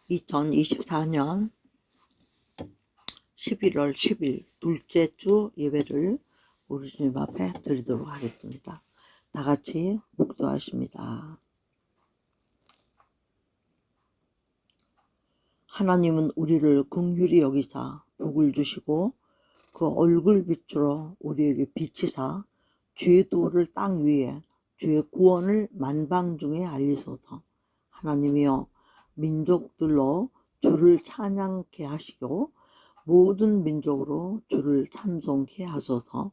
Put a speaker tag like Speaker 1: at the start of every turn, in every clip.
Speaker 1: 2024년 11월 10일 둘째 주 예배를 우리 주님 앞에 드리도록 하겠습니다. 다 같이 묵도하십니다. 하나님은 우리를 긍휼히 여기사 복을 주시고 그 얼굴 빛으로 우리에게 비치사 주의 도를 땅 위에 주의 구원을 만방중에 알리소서. 하나님이여 민족들로 주를 찬양케 하시고 모든 민족으로 주를 찬송케 하소서.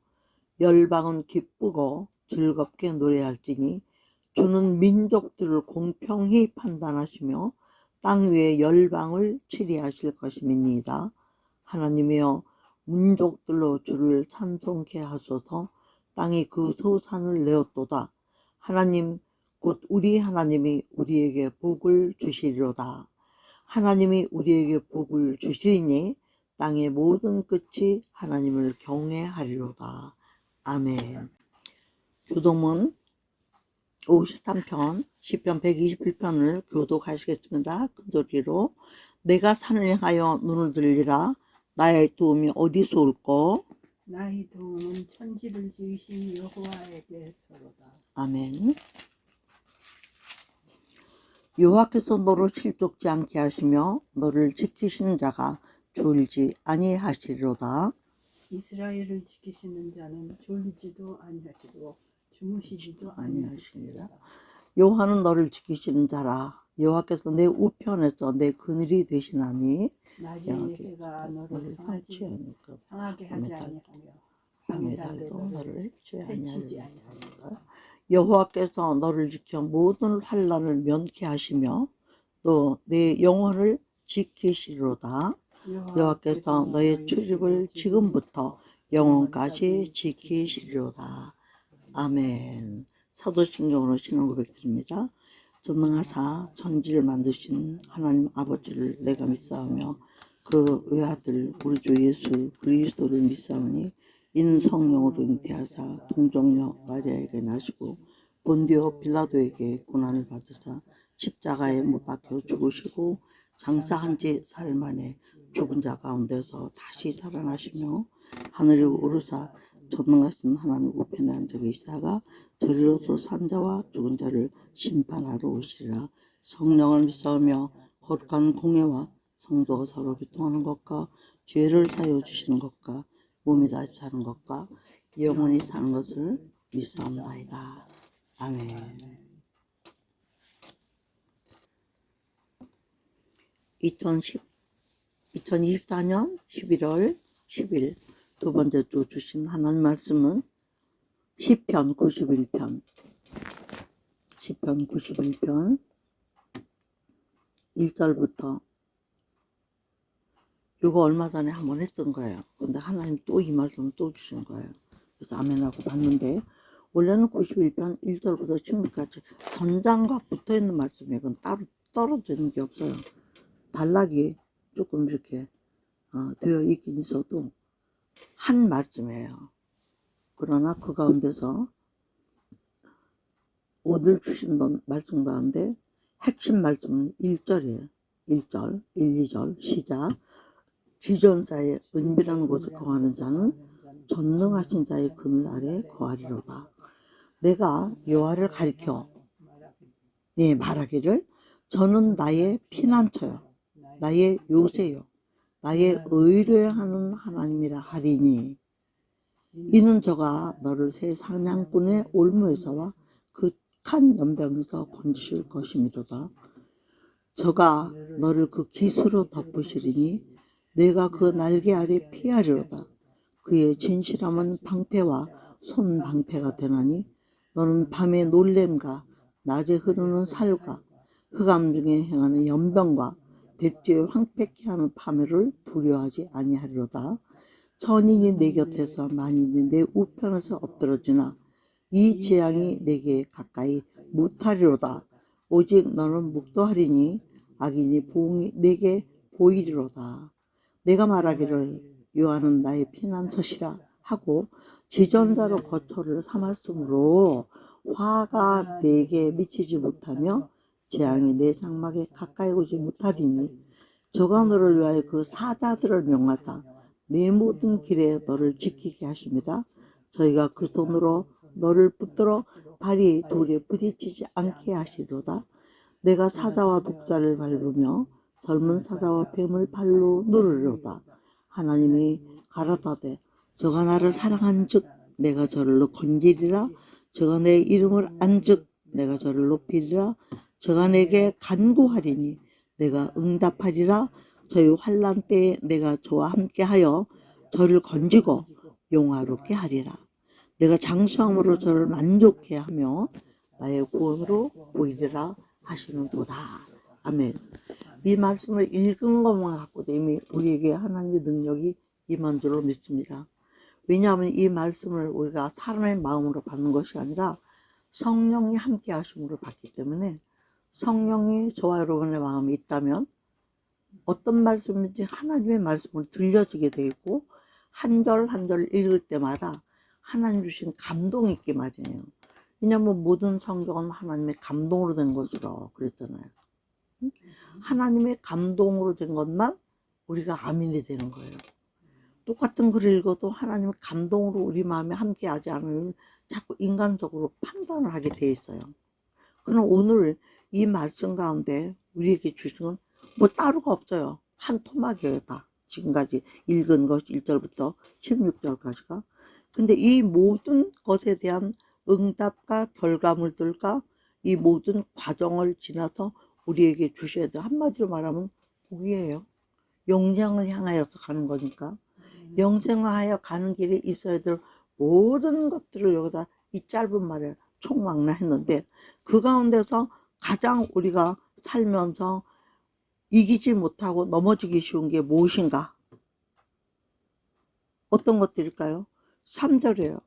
Speaker 1: 열방은 기쁘고 즐겁게 노래할지니 주는 민족들을 공평히 판단하시며 땅 위에 열방을 치리하실 것임이니이다. 하나님이여 민족들로 주를 찬송케 하소서. 땅이 그 소산을 내었도다. 하나님 곧 우리 하나님이 우리에게 복을 주시리로다. 하나님이 우리에게 복을 주시리니 땅의 모든 끝이 하나님을 경외하리로다. 아멘. 교독문 53편 시편 121편을 교독하시겠습니다. 큰소리로. 내가 산을 향하여 눈을 들리라. 나의 도움이 어디서 올꼬?
Speaker 2: 나의 도움은 천지를 지으신 여호와에게서로다.
Speaker 1: 아멘. 여호와께서 너를 실족지 않게 하시며 너를 지키시는 자가 졸지 아니하시리로다.
Speaker 2: 이스라엘을 지키시는 자는 졸지도 아니하시고 주무시지도 아니하시리라.
Speaker 1: 여호와는 너를 지키시는 자라. 여호와께서 내 우편에서 내 그늘이 되시나니
Speaker 2: 낮에 해가 너를 상하게 하지 아니하며
Speaker 1: 밤에 달도 너를 해치지 아니하리라.
Speaker 2: 아니하리라.
Speaker 1: 여호와께서 너를 지켜 모든 환난을 면케 하시며 또 내 영혼을 지키시리로다. 여호와께서 너의 출입을 지금부터 영원까지 지키시리로다. 아멘. 사도신경으로 신앙 고백드립니다. 전능하사 천지를 만드신 하나님 아버지를 내가 믿사오며 그 외아들 우리 주 예수 그리스도를 믿사오니 이는 성령으로 잉태하사 동정녀 마리아에게 나시고 본디오 빌라도에게 고난을 받으사 십자가에 못 박혀 죽으시고 장사한 지 사흘 만에 죽은 자 가운데서 다시 살아나시며 하늘에 오르사 전능하신 하나님 우편에 앉아 계시다가 저리로서 산 자와 죽은 자를 심판하러 오시리라. 성령을 믿사오며 거룩한 공예와 성도가 서로 교통하는 것과 죄를 사하여 주시는 것과 몸이 다시 사는 것과 영원히 사는 것을 믿사옵나이다. 아멘. 2024년 11월 10일 두 번째 주 주신 하나님 말씀은 시편 91편 1절부터 이거 얼마 전에 한번 했던 거예요. 근데 하나님 또 이 말씀을 또 주시는 거예요. 그래서 아멘하고 봤는데 원래는 91편 1절부터 16까지 전장과 붙어있는 말씀이에요. 그건 따로 떨어져 있는 게 없어요. 단락이 조금 이렇게 되어 있긴 있어도 한 말씀이에요. 그러나 그 가운데서 오늘 주신 말씀 가운데 핵심 말씀은 1절이에요. 1절, 1, 2절 시작. 지존자의 은밀한 곳에 거하는 자는 전능하신 자의 그늘 아래 거하리로다. 내가 여호와를 가리켜 말하기를 저는 나의 피난처요 나의 요새요 나의 의뢰하는 하나님이라 하리니 이는 저가 너를 새 사냥꾼의 올무에서와 극한 연병에서 건지실 것이미로다. 저가 너를 그 깃으로 덮으시리니 내가 그 날개 아래 피하리로다. 그의 진실함은 방패와 손방패가 되나니 너는 밤의 놀램과 낮에 흐르는 살과 흑암 중에 행하는 연병과 백제에 황폐케 하는 파멸을 두려워하지 아니하리로다. 천인이 내 곁에서 만인이 내 우편에서 엎드러지나 이 재앙이 내게 가까이 못하리로다. 오직 너는 묵도하리니 악인이 보응이 내게 보이리로다. 내가 말하기를 여호와는 나의 피난처시라 하고 지존자로 거처를 삼았으므로 화가 내게 미치지 못하며 재앙이 내 장막에 가까이 오지 못하리니 저가 너를 위하여 그 사자들을 명하사 내 모든 길에 너를 지키게 하십니다. 저희가 그 손으로 너를 붙들어 발이 돌에 부딪히지 않게 하시로다. 내가 사자와 독자를 밟으며 젊은 사자와 뱀을 발로 누르리로다. 하나님이 가라사대 저가 나를 사랑한즉 내가 저를 건지리라. 저가 내 이름을 안즉 내가 저를 높이리라. 저가 내게 간구하리니 내가 응답하리라. 저희 환난 때에 내가 저와 함께하여 저를 건지고 용화롭게 하리라. 내가 장수함으로 저를 만족해 하며 나의 구원으로 보이리라 하시는도다. 아멘. 이 말씀을 읽은 것만 갖고도 이미 우리에게 하나님의 능력이 임한 줄로 믿습니다. 왜냐하면 이 말씀을 우리가 사람의 마음으로 받는 것이 아니라 성령이 함께 하심으로 받기 때문에 성령이 저와 여러분의 마음에 있다면 어떤 말씀인지 하나님의 말씀을 들려주게 되어 있고 한 절 한 절 읽을 때마다 하나님 주신 감동이 있게 마련이에요. 왜냐하면 모든 성경은 하나님의 감동으로 된 것으로 그랬잖아요. 하나님의 감동으로 된 것만 우리가 아멘이 되는 거예요. 똑같은 글을 읽어도 하나님의 감동으로 우리 마음에 함께 하지 않으면 자꾸 인간적으로 판단을 하게 돼 있어요. 그럼 오늘 이 말씀 가운데 우리에게 주신 건 뭐 따로가 없어요. 한 토막이에요. 다 지금까지 읽은 것 1절부터 16절까지가. 근데 이 모든 것에 대한 응답과 결과물들과 이 모든 과정을 지나서 우리에게 주셔야 돼요. 한마디로 말하면 복이에요. 영생을 향하여서 가는 거니까. 영생을 하여 가는 길에 있어야 될 모든 것들을 여기다 이 짧은 말에 총망라했는데 그 가운데서 가장 우리가 살면서 이기지 못하고 넘어지기 쉬운 게 무엇인가? 어떤 것들일까요? 3절이에요.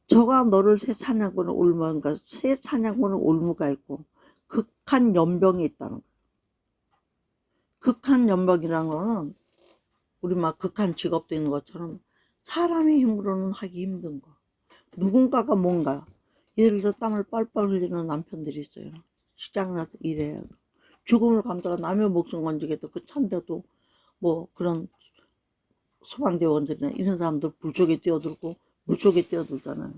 Speaker 1: 저가 너를 새 찬양꾼은 올무가 새 찬양꾼은 올무가 있고 극한 연병이 있다는 거예요. 극한 연병이라는 거는 우리 막 극한 직업도 있는 것처럼 사람의 힘으로는 하기 힘든 거. 누군가가 뭔가 예를 들어 땀을 뻘뻘 흘리는 남편들이 있어요. 직장 나서 일해요. 죽음을 감다가 남의 목숨 건지게도 그 찬데도 뭐 그런 소방대원들이나 이런 사람들 불쪽에 뛰어들고 물쪽에 뛰어들잖아요.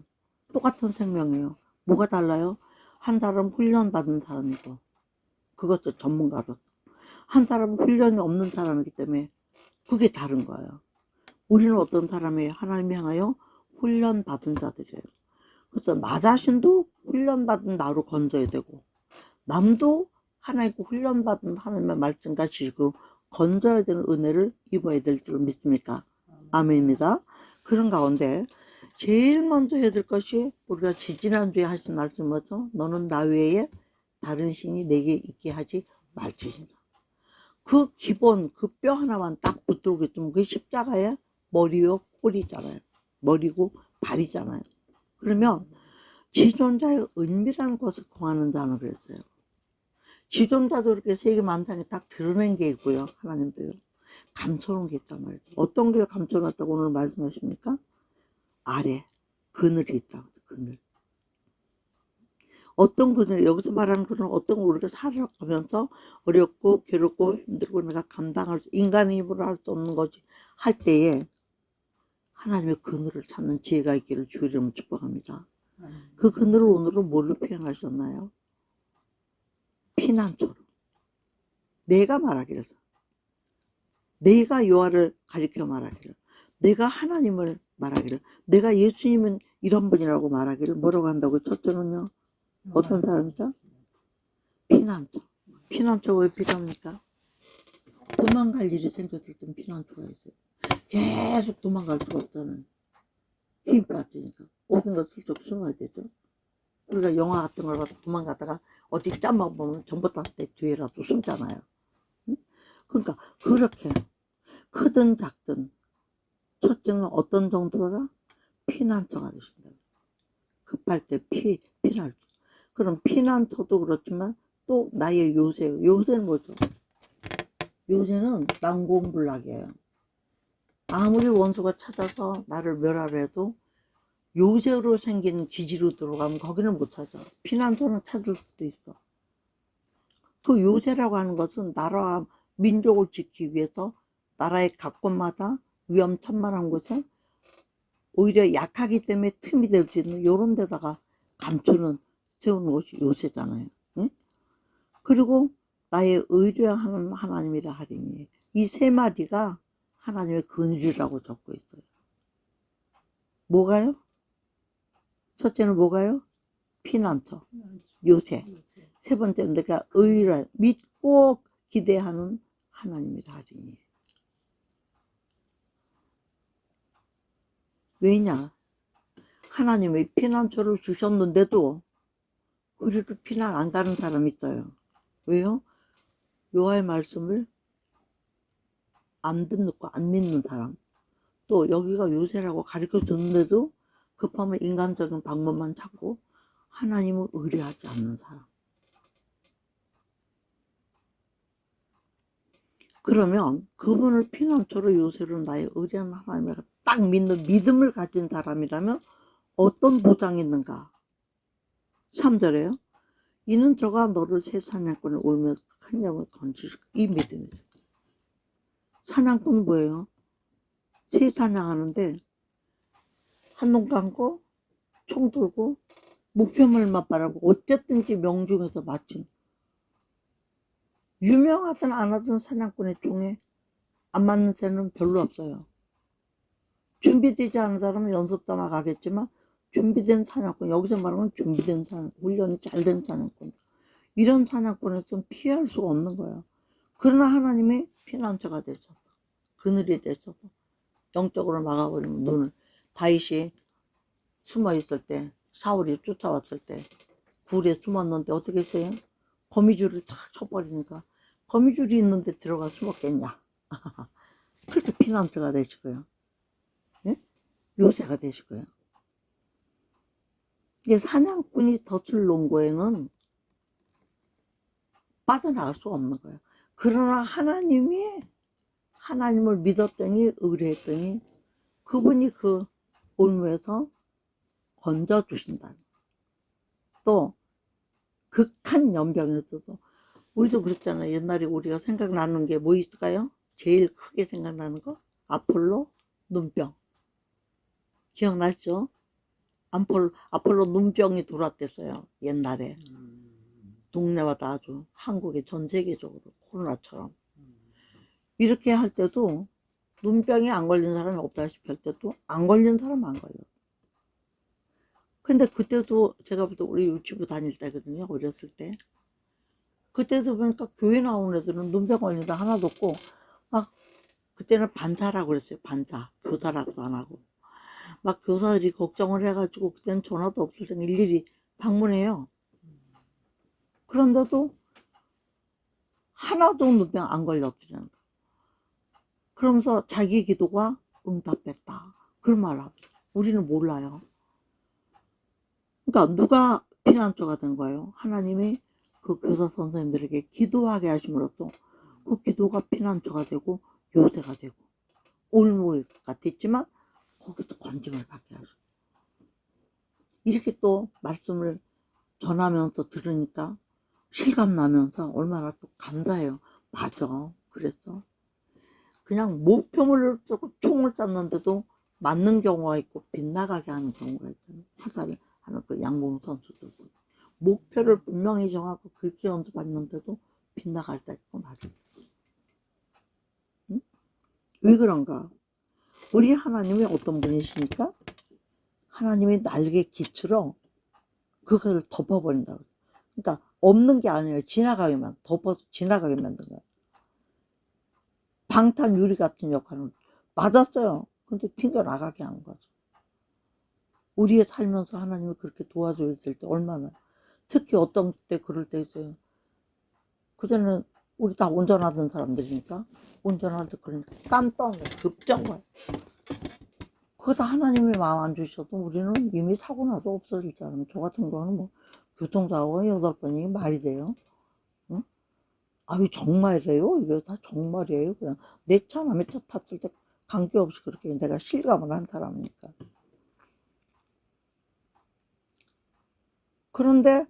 Speaker 1: 똑같은 생명이에요. 뭐가 달라요? 한 사람은 훈련받은 사람이고 그것도 전문가로 한 사람은 훈련이 없는 사람이기 때문에 그게 다른 거예요. 우리는 어떤 사람이에요? 하나님 향하여 훈련받은 자들이에요. 그래서 나 자신도 훈련받은 나로 건져야 되고 남도 하나님께 훈련받은 하나님의 말씀과 지식으로 건져야 되는 은혜를 입어야 될 줄 믿습니까? 아멘입니다. 그런 가운데 제일 먼저 해야 될 것이 우리가 지지난주에 하신 말씀 뭐죠? 너는 나 외에 다른 신이 내게 있게 하지 말지니라. 그 기본 그 뼈 하나만 딱 붙들고 있으면 그게 십자가의 머리요 꼴이잖아요. 머리고 발이잖아요. 그러면 지존자의 은밀한 것을 구하는 자는 그랬어요. 지존자도 이렇게 세계만상에 딱 드러낸 게 있고요. 하나님도요. 감춰놓은 게 있단 말이죠. 어떤 게 감춰놨다고 오늘 말씀하십니까? 아래 그늘이 있다고. 그늘. 어떤 그늘, 여기서 말하는 그늘은 어떤 거 우리가 살아가면서 어렵고 괴롭고 힘들고 내가 감당할 수, 인간의 힘으로 할 수 없는 것이 할 때에 하나님의 그늘을 찾는 지혜가 있기를 주 이름으로 축복합니다. 그 그늘을 오늘은 뭘로 표현하셨나요? 피난처로. 내가 말하기를, 내가 요한을 가리켜 말하기를, 내가 하나님을 말하기를, 내가 예수님은 이런 분이라고 말하기를 뭐라고 한다고? 첫째는요, 어떤 사람이죠? 피난처. 피난처 왜 필요합니까? 도망갈 일이 생겼을 땐 피난처가 있어요. 계속 도망갈 수가 없잖아요. 힘 빠지니까. 어딘가 슬쩍 숨어야 되죠. 우리가 영화 같은 걸 봐서 도망가다가 어디 짬만 보면 전부 다 뒤에라도 숨잖아요. 응? 그러니까 그렇게 크든 작든 첫째는 어떤 정도가 피난처가 되신다. 급할 때 피난처. 그럼 피난처도 그렇지만 또 나의 요새, 요새는 뭐죠? 요새는 난공불락이에요. 아무리 원수가 찾아서 나를 멸하려 해도 요새로 생긴 기지로 들어가면 거기는 못 찾아. 피난처는 찾을 수도 있어. 그 요새라고 하는 것은 나라와 민족을 지키기 위해서 나라의 각권마다 위험천만한 곳에 오히려 약하기 때문에 틈이 될 수 있는 이런 데다가 감추는 세우는 것이 요새잖아요. 응? 그리고 나의 의뢰하는 하나님이라 하리니 이 세 마디가 하나님의 그늘이라고 적고 있어요. 뭐가요? 첫째는 뭐가요? 피난처, 요새. 세 번째는 내가 의뢰, 믿고 기대하는 하나님이라 하리니. 왜냐? 하나님의 피난처를 주셨는데도 우리를 피난 안 가는 사람이 있어요. 왜요? 여호와의 말씀을 안 듣고 안 믿는 사람. 또 여기가 요새라고 가르쳐 줬는데도 급하면 인간적인 방법만 찾고 하나님을 의뢰하지 않는 사람. 그러면 그분을 피난처로 요새로 나의 의뢰하는 하나님을 딱 믿는 믿음을 가진 사람이라면 어떤 보장이 있는가? 3절에요. 이는 저가 너를 새 사냥꾼을 울며 큰 영을 건지실 이 믿음이죠. 사냥꾼은 뭐예요? 새 사냥하는데 한눈 감고 총 들고 목표물만 바라보고 어쨌든지 명중해서 맞춘 유명하든 안 하든 사냥꾼의 총에 안 맞는 새는 별로 없어요. 준비되지 않은 사람은 연습 삼아 가겠지만 준비된 사냥꾼, 여기서 말하는 준비된 사냥꾼, 훈련이 잘 된 사냥꾼, 이런 사냥꾼에서는 피할 수가 없는 거예요. 그러나 하나님의 피난처가 되셔서 그늘이 되셔서 영적으로 막아버리면 눈을 다윗이 숨어 있을 때 사울이 쫓아왔을 때 굴에 숨었는데 어떻게 했어요? 거미줄을 탁 쳐버리니까 거미줄이 있는데 들어가 숨었겠냐. 그렇게 피난처가 되시고요. 예? 요새가 되시고요. 이게 사냥꾼이 덫을 놓은 거에는 빠져나갈 수가 없는 거예요. 그러나 하나님을 믿었더니 의뢰했더니 그분이 그 올무에서 건져주신다. 또 극한 연병에서도 우리도 그랬잖아요. 옛날에 우리가 생각나는 게 뭐 있을까요? 제일 크게 생각나는 거? 아폴로 눈병. 기억나시죠? 아폴로 눈병이 돌았댔어요. 옛날에. 동네마다 아주 한국에 전 세계적으로 코로나처럼. 이렇게 할 때도 눈병이 안 걸린 사람이 없다시피 할 때도 안 걸린 사람은 안 걸려. 근데 그때도 제가 볼 때 우리 유치부 다닐 때거든요. 어렸을 때. 그때도 보니까 교회 나오는 애들은 눈병 걸린 애 하나도 없고 막 그때는 반사라고 그랬어요. 반사. 교사라고도 안 하고. 막 교사들이 걱정을 해가지고 그때는 전화도 없을 때 일일이 방문해요. 그런데도 하나도 눈병 안 걸렸더라는 거예요. 그러면서 자기 기도가 응답됐다. 그런 말을 하고 우리는 몰라요. 그러니까 누가 피난처가 된 거예요? 하나님이 그 교사 선생님들에게 기도하게 하심으로써 그 기도가 피난처가 되고 요새가 되고 올무가 됐지만 거기서 건짐을 받게 하죠. 이렇게 또 말씀을 전하면서 들으니까 실감나면서 얼마나 또 감사해요. 맞아. 그랬어. 그냥 목표물을 쏘고 총을 쐈는데도 맞는 경우가 있고 빗나가게 하는 경우가 있잖아요. 타자를 하는 그 양궁 선수들도 목표를 분명히 정하고 그렇게 연습했는데도 빗나갈 때 있고 맞을 때. 응? 왜 그런가? 우리 하나님이 어떤 분이시니까 하나님의 날개 깃으로 그것을 덮어버린다고. 그러니까 없는 게 아니에요. 지나가게만 덮어서 지나가게 만든 거예요. 방탄 유리 같은 역할은 맞았어요. 근데 튕겨나가게 한 거죠. 우리의 살면서 하나님이 그렇게 도와줘 있을 때 얼마나, 특히 어떤 때 그럴 때 있어요. 그전에는 우리 다 운전하던 사람들이니까 운전할 때 그러니까 깜빡 급정 거예요. 그거 다 하나님이 마음 안 주셔도 우리는 이미 사고 나도 없어질 줄 알면 저 같은 경우는 뭐 교통사고가 8번이 말이 돼요. 응? 아유 정말이에요? 이래요. 다 정말이에요. 그냥 내 차 남의 차 탔을 때 관계없이 그렇게 내가 실감을 한 사람이니까. 그런데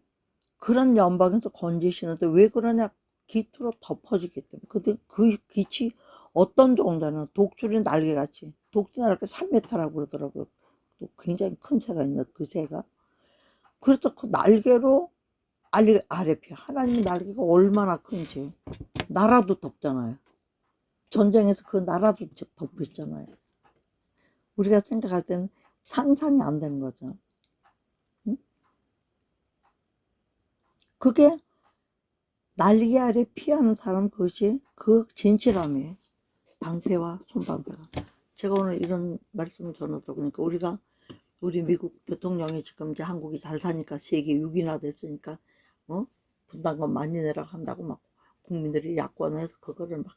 Speaker 1: 그런 연방에서 건지시는데 왜 그러냐? 깃으로 덮어지기 때문에. 근데 그 깃이 어떤 종자는 독수리 날개같이, 독수리 날개 3m라고 그러더라고요. 또 굉장히 큰 새가 있는 그 새가. 그래서 그 날개로 아래 피 하나님의 날개가 얼마나 큰지 나라도 덮잖아요. 전쟁에서 그 나라도 덮으셨잖아요. 우리가 생각할 때는 상상이 안 되는 거죠. 응? 그게 날개 아래 피하는 사람, 그것이 그 진실함이에요. 방패와 손방패가. 제가 오늘 이런 말씀을 전하다 보니까 우리 미국 대통령이 지금 이제 한국이 잘 사니까 세계 6위나 됐으니까 분담금 많이 내라 한다고 막 국민들이 야권에서 그거를 막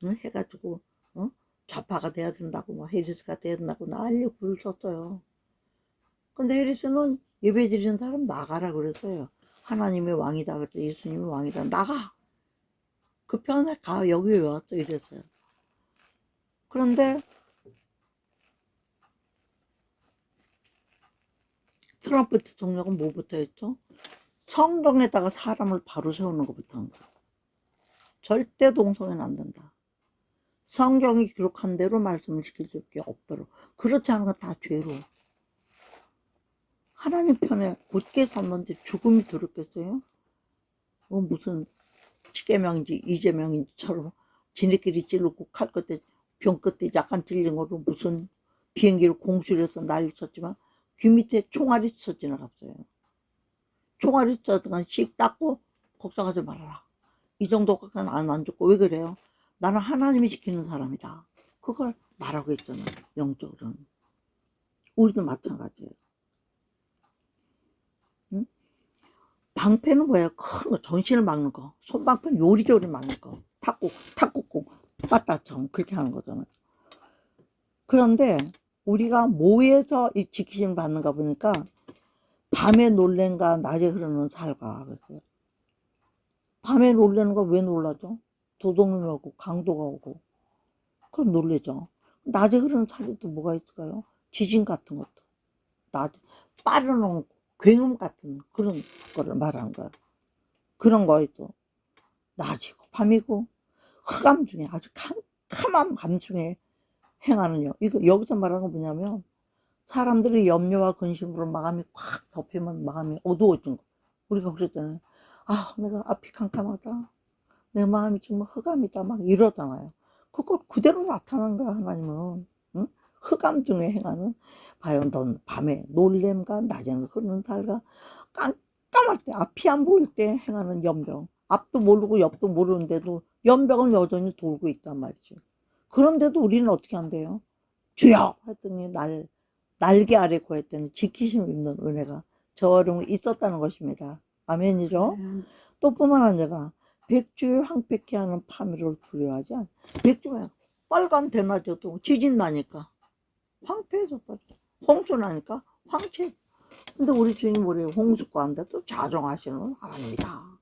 Speaker 1: 해가지고 좌파가 돼야 된다고 막 해리스가 돼야 된다고 난리 굴 썼어요. 근데 해리스는 예배 드리는 사람 나가라 그랬어요. 하나님의 왕이다 그랬더니 예수님의 왕이다. 나가! 그 편에 가. 여기 왜 왔어? 이랬어요. 그런데 트럼프 대통령은 뭐부터 했죠? 성경에다가 사람을 바로 세우는 것부터 한 거예요. 절대 동성애는 안 된다. 성경이 기록한 대로 말씀을 시킬 게 없도록. 그렇지 않은 건 다 죄로. 하나님 편에 굳게 섰는데 죽음이 두렵겠어요? 무슨 십계명인지 이재명인지처럼 지네끼리 찌르고 칼 끝에 병 끝에 약간 찔린 거로 무슨 비행기를 공수해서 난리 쳤지만 귀 밑에 총알이 쳐 지나갔어요. 총알이 쳐든 씩 닦고 걱정하지 말아라. 이 정도까지는 안 죽고. 왜 그래요? 나는 하나님이 지키는 사람이다. 그걸 말하고 있잖아요. 영적으로는. 우리도 마찬가지예요. 응? 방패는 뭐예요? 큰 거, 전신을 막는 거. 손방패는 요리조리 막는 거. 탁구공, 빠따청 그렇게 하는 거잖아요. 그런데 우리가 뭐에서 이 지키심 받는가 보니까 밤에 놀랜가 낮에 흐르는 살과 그랬어요. 밤에 놀래는 거 왜 놀라죠? 도둑놈이 오고 강도가 오고 그럼 놀래죠. 낮에 흐르는 살이 또 뭐가 있을까요? 지진 같은 것도. 낮에 빠르는 굉음 같은 그런 거를 말하는 거예요. 그런 거에도 낮이고 밤이고 흑암 중에 아주 캄캄한 밤 중에 행하는요. 이거 여기서 말하는 건 뭐냐면 사람들이 염려와 근심으로 마음이 꽉 덮이면 마음이 어두워진 거. 우리가 그랬잖아요. 아, 내가 앞이 캄캄하다. 내 마음이 정말 흑암이다. 막 이러잖아요. 그걸 그대로 나타나는 거야, 하나님은. 응? 흑암 중에 행하는, 봐요, 넌 밤에 놀램과 낮에는 흐르는 달과 깜깜할 때, 앞이 안 보일 때 행하는 연병. 앞도 모르고 옆도 모르는데도 연병은 여전히 돌고 있단 말이죠. 그런데도 우리는 어떻게 한대요? 주여! 했더니 날개 아래 구했더니 지키심 입는 은혜가 저와 있었다는 것입니다. 아멘이죠? 또 뿐만 아니라 백주에 황폐케 하는 파멸을 두려워하지 않아. 백주에 빨간 대낮에도 지진 나니까 황폐해져 버려. 홍수 나니까 황폐. 근데 우리 주님 우리 홍수과 한데도 자정하시는 하나님이다.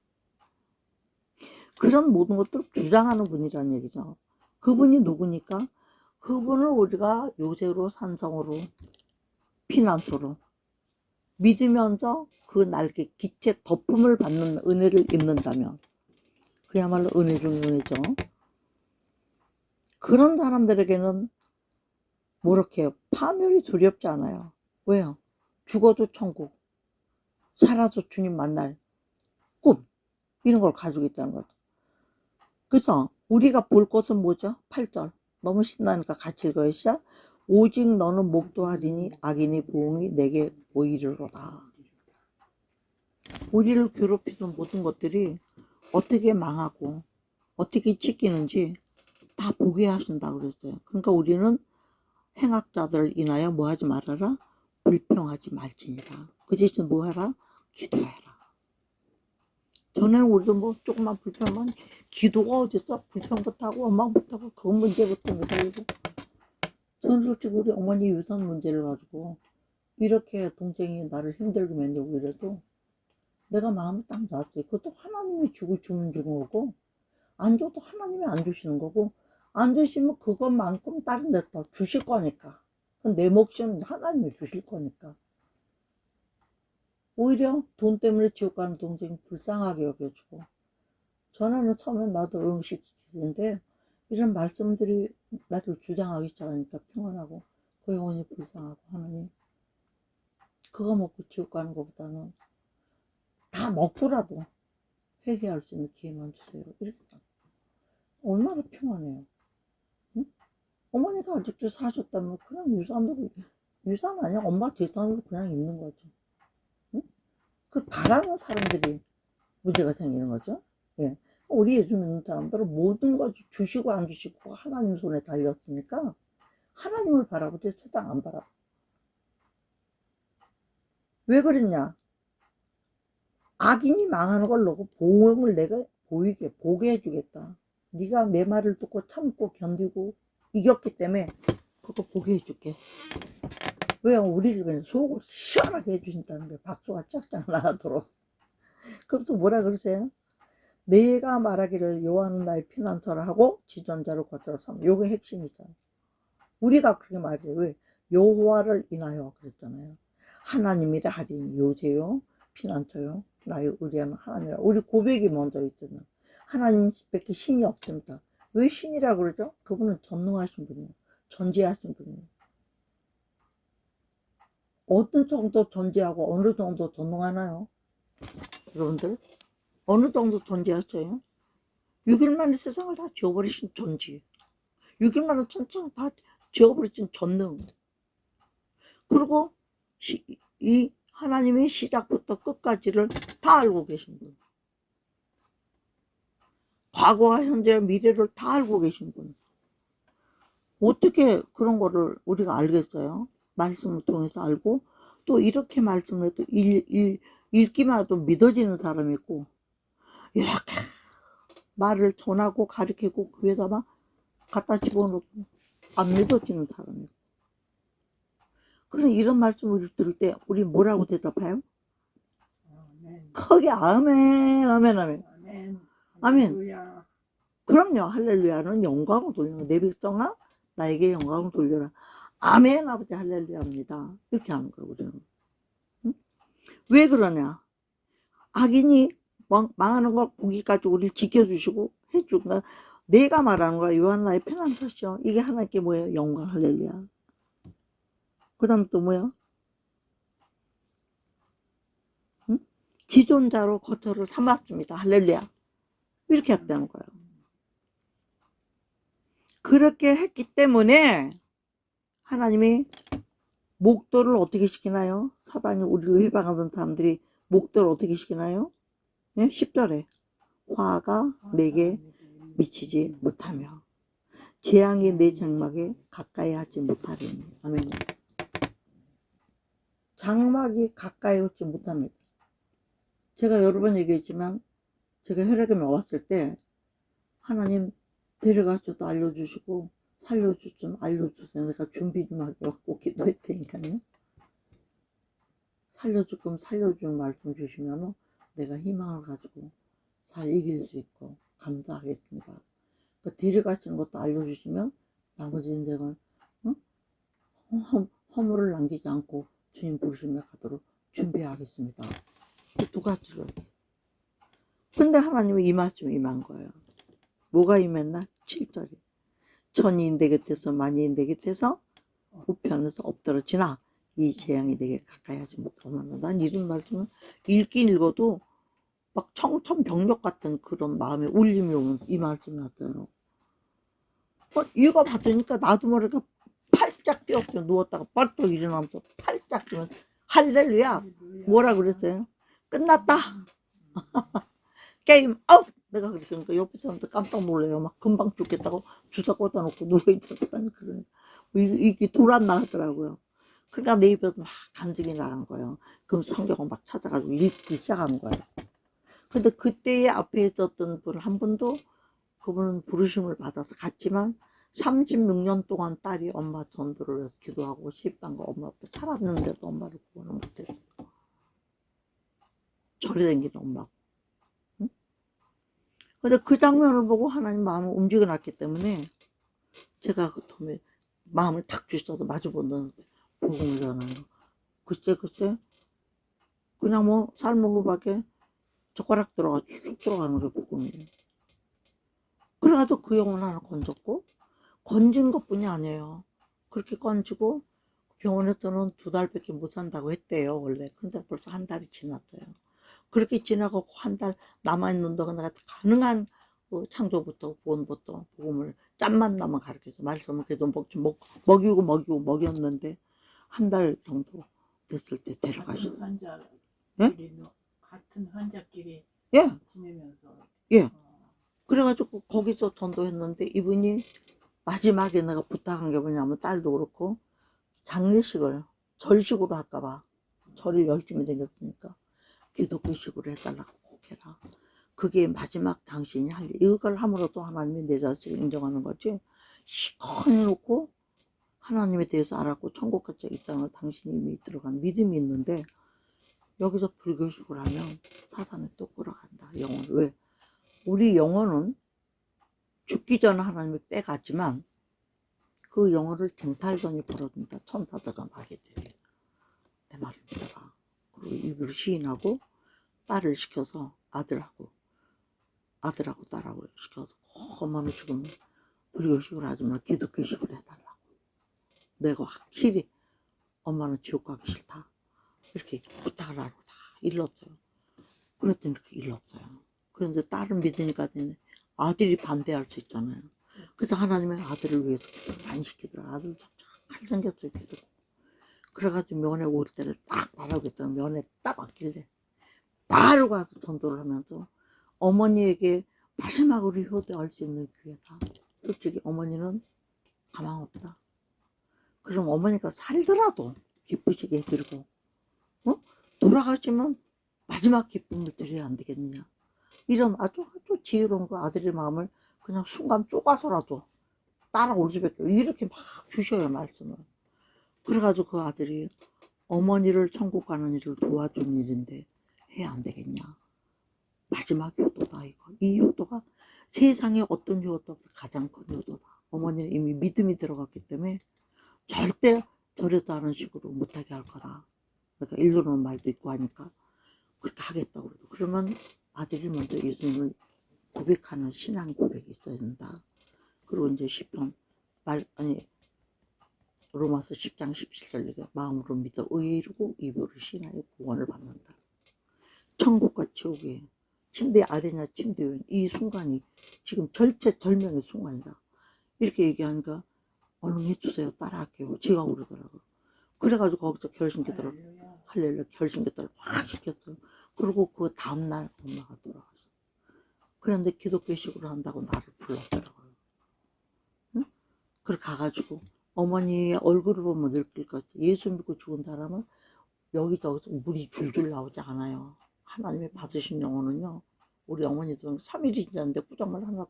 Speaker 1: 그런 모든 것들을 주장하는 분이라는 얘기죠. 그분이 누구니까? 그분을 우리가 요새로 산성으로 피난소로 믿으면서 그 날개 빛의 덮음을 받는 은혜를 입는다면 그야말로 은혜 중의 은혜죠. 그런 사람들에게는 뭐렇게 해요? 파멸이 두렵지 않아요. 왜요? 죽어도 천국, 살아도 주님 만날 꿈, 이런 걸 가지고 있다는 거죠. 그래서 우리가 볼 것은 뭐죠? 8절. 너무 신나니까 같이 읽어요. 시작. 오직 너는 목도하리니 악인의 부흥이 내게 보이리로다. 우리를 괴롭히던 모든 것들이 어떻게 망하고 어떻게 찢기는지 다 보게 하신다 그랬어요. 그러니까 우리는 행악자들을 인하여 뭐 하지 말아라? 불평하지 말지니라. 그 대신 뭐 하라? 기도해라. 전에 우리도 뭐 조금만 불평하면 기도가 어딨어? 불평부터 하고 원망부터 하고 그 문제부터 못하고. 저는 솔직히 우리 어머니 유산 문제를 가지고 이렇게 동생이 나를 힘들게 만들고 이래도 내가 마음이 딱 놨어요. 그것도 하나님이 주면 주는 거고 안 줘도 하나님이 안 주시는 거고 안 주시면 그것만큼 다른 데 또 주실 거니까. 내 몫은 하나님이 주실 거니까. 오히려 돈 때문에 지옥 가는 동생이 불쌍하게 여겨주고, 전에는 처음엔 나도 응식인데 이런 말씀들이 나를 주장하기 시작하니까 평안하고 그 영혼이 불쌍하고, 하나님 그거 먹고 지옥 가는 것보다는 다 먹고라도 회개할 수 있는 기회만 주세요. 이렇게 얼마나 평안해요. 응? 어머니가 아직도 사셨다면 그냥 유산으로, 유산 아니야? 엄마 재산으로 그냥 있는 거죠. 응? 그 바라는 사람들이 문제가 생기는 거죠. 예. 우리 예수 믿는 사람들은 모든 걸 주시고 안 주시고 하나님 손에 달렸으니까 하나님을 바라보지 세상 안 바라. 왜 그랬냐? 악인이 망하는 걸 놓고 보응을 내가 보게 해주겠다. 네가 내 말을 듣고 참고 견디고 이겼기 때문에 그거 보게 해줄게. 왜? 우리를 그냥 속을 시원하게 해주신다는 거예요. 박수가 짝짝 나가도록. 그럼 또 뭐라 그러세요? 내가 말하기를 여호와는 나의 피난처라 하고 지존자로 겉으로 삼. 요게 핵심이잖아. 우리가 그렇게 말해요. 왜? 여호와를 인하여 그랬잖아요. 하나님이라 하리니 요새요 피난처요 나의 의리하는 하나님이라. 우리 고백이 먼저 있잖아요. 하나님밖에 신이 없습니다. 왜 신이라 그러죠? 그분은 전능하신 분이에요. 전지하신 분이에요. 어떤 정도 존재하고 어느 정도 전능하나요? 여러분들 어느 정도 존재하셔요? 6일 만에 세상을 다 지워버리신 존재, 6일 만에 천천히 다 지워버리신 전능, 그리고 이 하나님의 시작부터 끝까지를 다 알고 계신 분, 과거와 현재와 미래를 다 알고 계신 분. 어떻게 그런 거를 우리가 알겠어요? 말씀을 통해서 알고, 또 이렇게 말씀을 해도 읽기만 해도 믿어지는 사람이 있고, 이렇게 말을 전하고 가르치고 그 위에다 막 갖다 집어넣고 안 믿어지는 사람이 있고. 그럼 이런 말씀을 들을 때 우리 뭐라고 대답해요?
Speaker 2: 아멘.
Speaker 1: 크게 아멘, 아멘, 아멘,
Speaker 2: 아멘.
Speaker 1: 아멘.
Speaker 2: 할렐루야.
Speaker 1: 그럼요. 할렐루야는 영광을 돌리는, 내 백성아 나에게 영광을 돌려라. 아멘. 아버지 할렐루야입니다. 이렇게 하는 거예요 우리는. 응? 왜 그러냐? 악인이 망하는 걸 보기까지 우리를 지켜주시고 해주고, 내가 말하는 거야. 요한 나의 피난처시오. 이게 하나님께 뭐예요? 영광 할렐루야. 그 다음 또 뭐야? 응? 지존자로 거처를 삼았습니다. 할렐루야. 이렇게 했다는 거예요. 그렇게 했기 때문에 하나님이 목도를 어떻게 시키나요? 사단이 우리를 회방하던 사람들이 목도를 어떻게 시키나요? 네? 10절에 화가 내게 미치지 못하며 재앙이 내 장막에 가까이 하지 못하리니. 아멘. 장막이 가까이 오지 못합니다. 제가 여러 번 얘기했지만 제가 혈액암에 왔을 때 하나님 데려가셔도 알려주시고 살려주좀 알려주세요. 내가 준비 좀 하게 갖고 기도할 테니까요. 살려줄 거면 살려주는 말씀 주시면 내가 희망을 가지고 잘 이길 수 있고 감사하겠습니다. 그러니까 데려가시는 것도 알려주시면 나머지 인생을 허물을 남기지 않고 주님 부르심에 가도록 준비하겠습니다. 두 가지로. 근데 하나님이 이 말씀이 임한 거예요. 뭐가 임했나? 7절에 천이 내 곁에서 만이 내 곁에서 우편에서 엎드러지나 이 재앙이 내게 가까이 하지 못하면. 난 이런 말씀을 읽긴 읽어도 막 청천벽력 같은 그런 마음의 울림이 오면서 이 말씀이 왔어요. 이거 받으니까 나도 모르게 팔짝 뛰었어요. 누웠다가 뻘떡 일어나면서 팔짝 뛰면 할렐루야. 뭐라 그랬어요? 끝났다. 게임 아웃. 내가 그랬으니까 옆에 사람들 깜짝 놀래요. 막 금방 죽겠다고 주사 꽂아놓고 누워있던 사람이 그러네. 이게 돌 안 나가더라고요. 그러니까 내 입에서 막 감정이 나간 거예요. 그럼 성경을 막 찾아가지고 읽기 시작한 거예요. 근데 그때에 앞에 있었던 분 한 분도 그분은 부르심을 받아서 갔지만 36년 동안 딸이 엄마 전도를 해서 기도하고 시집간 거 엄마 앞에 살았는데도 엄마를 구원을 못했어요. 절에 댕기는 엄마고. 응? 근데 그 장면을 보고 하나님 마음을 움직여 놨기 때문에 제가 그 다음에 마음을 탁 주셔서 마주보는 복음을 전하는 거. 글쎄 그냥 뭐 삶은 호박에 젓가락 들어가 쭉 들어가는 게 볶음이에요. 그래가지고 그 영혼 하나 건졌고, 건진 것뿐이 아니에요. 그렇게 건지고 병원에서는 2달밖에 못 산다고 했대요 원래. 근데 벌써 한 달이 지났어요. 그렇게 지나고 한 달 남아있는 동안 내가 가능한 창조부터 구원부터 복음을 짬만 나면 가르쳐서 말씀을 계속 먹이고 먹였는데 한 달 정도 됐을 때 데려가시고.
Speaker 2: 같은 환자끼리
Speaker 1: 예?
Speaker 2: 같은 환자끼리
Speaker 1: 예,
Speaker 2: 지내면서
Speaker 1: 예. 그래가지고 거기서 전도했는데 이분이 마지막에 내가 부탁한 게 뭐냐면 딸도 그렇고 장례식을 절식으로 할까봐 절이 열심히 생겼으니까 기독교식으로 해달라고 꼭 해라. 그게 마지막 당신이 할 일. 이걸 함으로써 하나님이 내 자식을 인정하는 거지. 시커니 놓고 하나님에 대해서 알았고 천국 같이 이 땅을 당신이 이미 들어간 믿음이 있는데 여기서 불교식으로 하면 사단에 또 끌어간다. 영혼. 왜? 우리 영혼은 죽기 전에 하나님이 빼갔지만 그 영혼을 쟁탈전이 벌어진다. 천사들과 마귀들이. 내 말을 믿어라. 그리고 입으로 시인하고 딸을 시켜서 아들하고 딸하고 시켜서 엄마는 지금 불교식으로 하지 마 기독교식으로 해달라고. 내가 확실히 엄마는 지옥 가기 싫다 이렇게 부탁을 하고 다 일렀어요. 그랬더니 이렇게 일렀어요. 그런데 딸은 믿으니까 아들이 반대할 수 있잖아요. 그래서 하나님의 아들을 위해서 많이 시키더라. 아들도 잘 생겼어요. 기도. 그래가지고 면회 올 때를 딱 말하고 있다가 면회 딱 왔길래 바로 가서 전도를 하면서 어머니에게 마지막으로 효도할 수 있는 기회다. 솔직히 어머니는 가망 없다. 그럼 어머니가 살더라도 기쁘시게 해드리고 돌아가시면 마지막 기쁨을 드려야 안 되겠느냐. 이런 아주 지혜로운 그 아들의 마음을 그냥 순간 쪼가서라도 따라올 수밖에 이렇게 막 주셔요 말씀을. 그래가지고 그 아들이 어머니를 천국 가는 일을 도와준 일인데 해야 안 되겠냐. 마지막 효도다 이거. 이 효도가 세상에 어떤 효도보다 가장 큰 효도다. 어머니는 이미 믿음이 들어갔기 때문에 절대 저래서 하는 식으로 못하게 할 거다. 그러니까 일러놓은 말도 있고 하니까 그렇게 하겠다고 그러고. 그러면 아들이 먼저 예수님을 고백하는 신앙 고백이 있어야 된다. 그리고 이제 10편 로마서 10장 17절 마음으로 믿어 의로 입으로 신하여 구원을 받는다. 천국과 지옥의 침대 아래냐 침대 위에 이 순간이 지금 절체절명의 순간이다. 이렇게 얘기하니까 얼른 해주세요. 따라할게요. 지가 그러더라고요. 그래가지고 거기서 결심기도를 할렐루야 결심기도를 확 시켰어요. 그리고 그 다음날 엄마가 돌아가셨어. 그런데 기독교식으로 한다고 나를 불렀더라고요. 응? 그래 가가지고 어머니의 얼굴을 보면 느낄 것 같아. 예수 믿고 죽은 사람은 여기저기서 물이 줄줄 나오지 않아요. 하나님의 받으신 영혼은요. 우리 어머니도 3일이 지났는데 꾸정을 하나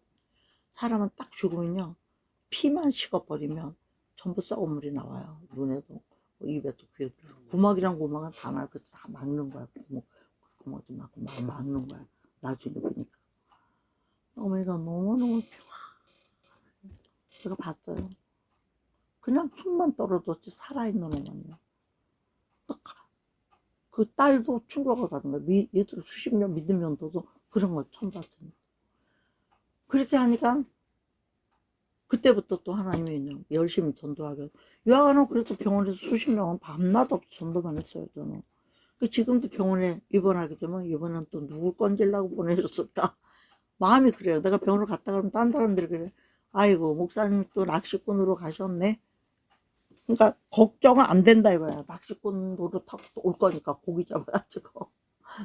Speaker 1: 사람은 딱 죽으면요. 피만 식어버리면 전부 썩은 물이 나와요. 눈에도 입에도 귀에도. 구멍이란 구멍은 다 나고 다 막는 거야. 구멍도 막고 막는 거야. 나중에 보니까. 어머니가 너무너무 좋아. 제가 봤어요. 그냥 숨만 떨어졌지 살아있는 어머니야. 그 딸도 충격을 받은 거야. 얘도 수십 년 믿으면서도 그런 걸 처음 봤더니. 그렇게 하니까 그때부터 또 하나님이 그냥 열심히 전도하게. 요아가는 그래서 병원에서 수십 명은 밤낮 없이 전도만 했어요. 저는. 지금도 병원에 입원하게 되면 이번엔 또 누굴 건질라고 보내줬을까 마음이 그래요. 내가 병원을 갔다 그러면 딴 사람들이 그래. 아이고 목사님 또 낚시꾼으로 가셨네. 그러니까 걱정은 안 된다 이거야. 낚시꾼으로 타고 올 거니까 고기 잡아가지고.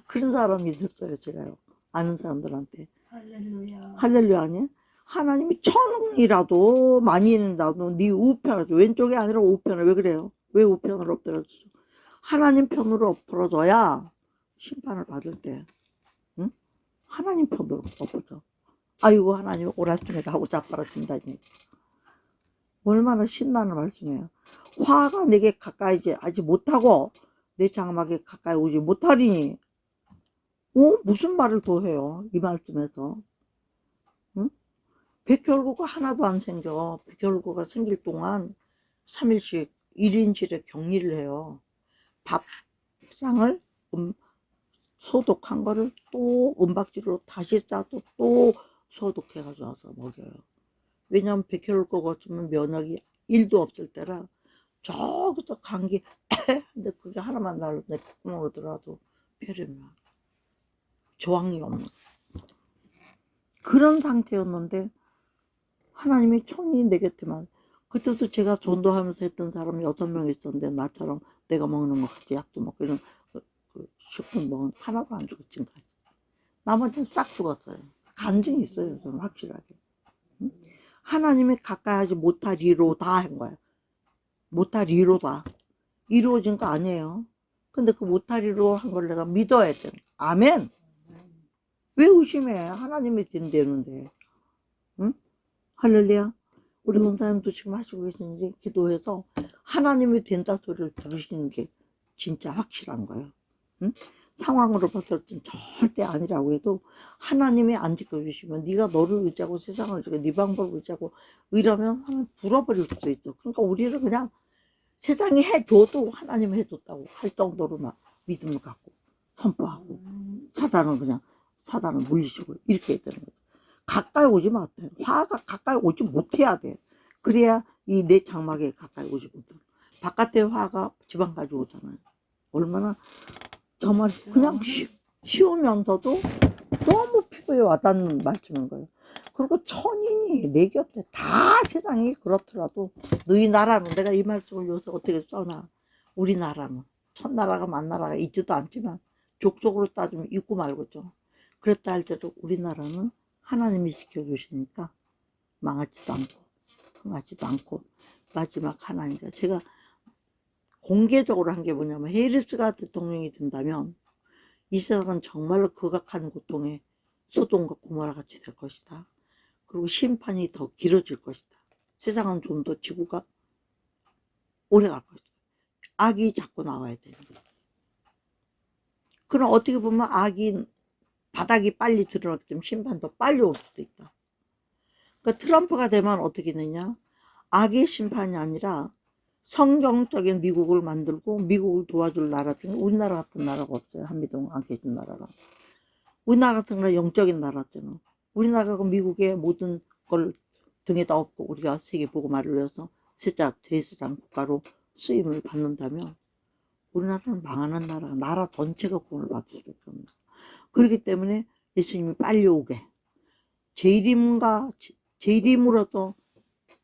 Speaker 1: 그런 사람이 됐어요 제가요. 아는 사람들한테.
Speaker 2: 할렐루야.
Speaker 1: 할렐루야 아니야? 하나님이 천이라도 만인이라도 네 우편을 왼쪽이 아니라 우편을 왜 그래요? 왜 우편을 엎드려주죠? 하나님 편으로 엎드려져야 심판을 받을 때 응? 하나님 편으로 엎드려. 아이고 하나님 오라중에다 하고 자빠라진다니. 얼마나 신나는 말씀이에요. 화가 내게 가까이 하지 못하고 내 장막에 가까이 오지 못하리니 무슨 말을 더 해요 이 말씀에서. 응? 백혈구가 하나도 안 생겨. 백혈구가 생길 동안 3일씩 1인실에 격리를 해요. 밥상을 소독한 거를 또 은박지로 다시 싸도 또 소독해 가지고 와서 먹여요. 왜냐면 백혈을 꺾었으면 면역이 1도 없을 때라 저기서 감기 근데 그게 하나만 날로 내 콧구멍으로 들어와도 폐렴이야. 저항이 없는 그런 상태였는데 하나님이 천이 내 곁에만 그때도 제가 전도하면서 했던 사람이 6명 있었는데 나처럼 내가 먹는 거 같이 약도 먹고 이런 그 식품 먹은 하나도 안 죽었지 지금까지. 나머지는 싹 죽었어요. 간증이 있어요. 저는 확실하게. 응? 하나님이 가까이 하지 못하리로다 한 거야. 못하리로다. 이루어진 거 아니에요. 근데 그 못하리로 한 걸 내가 믿어야 돼. 아멘. 왜 의심해? 하나님이 된다는데. 응? 할렐루야. 우리 원사님도 지금 하시고 계시는지 기도해서 하나님이 된다 소리를 들으시는 게 진짜 확실한 거예요. 응? 상황으로 봤을 땐 절대 아니라고 해도 하나님이 안 지켜주시면 네가 너를 의지하고 세상을 의지하고 네 방법을 의지하고 이러면 하나님 불어버릴 수도 있어. 그러니까 우리를 그냥 세상이 해줘도 하나님이 해줬다고 할 정도로 막 믿음을 갖고 선포하고 사단은 물리치고 이렇게 해야 되는 거죠. 가까이 오지 마. 화가 가까이 오지 못해야 돼. 그래야 이 내 장막에 가까이 오지 못해. 바깥에 화가 지방까지 오잖아요. 얼마나 정말 그냥 쉬우면서도 너무 피부에 와닿는 말씀인 거예요. 그리고 천인이 내 곁에 다 세상이 그렇더라도 너희 나라는 내가 이 말씀을 요새 어떻게 써놔. 우리나라는 천나라가 만나라가 있지도 않지만 족속으로 따지면 있고 말고죠. 그랬다 할때도 우리나라는 하나님이 지켜주시니까 망하지도 않고 흥하지도 않고 마지막 하나니까 제가 공개적으로 한 게 뭐냐면 해리스가 대통령이 된다면 이 세상은 정말로 극악한 고통에 소돔과 고모라 같이 될 것이다. 그리고 심판이 더 길어질 것이다. 세상은 좀 더 지구가 오래 갈 것이다. 악이 자꾸 나와야 되는 거야. 그럼 어떻게 보면 악이 바닥이 빨리 드러났기 때문에 심판도 빨리 올 수도 있다. 그러니까 트럼프가 되면 어떻게 되냐? 악의 심판이 아니라 성경적인 미국을 만들고 미국을 도와줄 나라 중에 우리나라 같은 나라가 없어요. 한미동 안 계신 나라가. 우리나라 같은 나라 영적인 나라잖아. 우리나라가 미국의 모든 걸 등에다 업고 우리가 세계 보고말을 위해서 대세장 국가로 쓰임을 받는다면 우리나라는 망하는 나라 전체가 구원을 받을 수밖에 없는 거야. 그렇기 때문에 예수님이 빨리 오게 재림으로도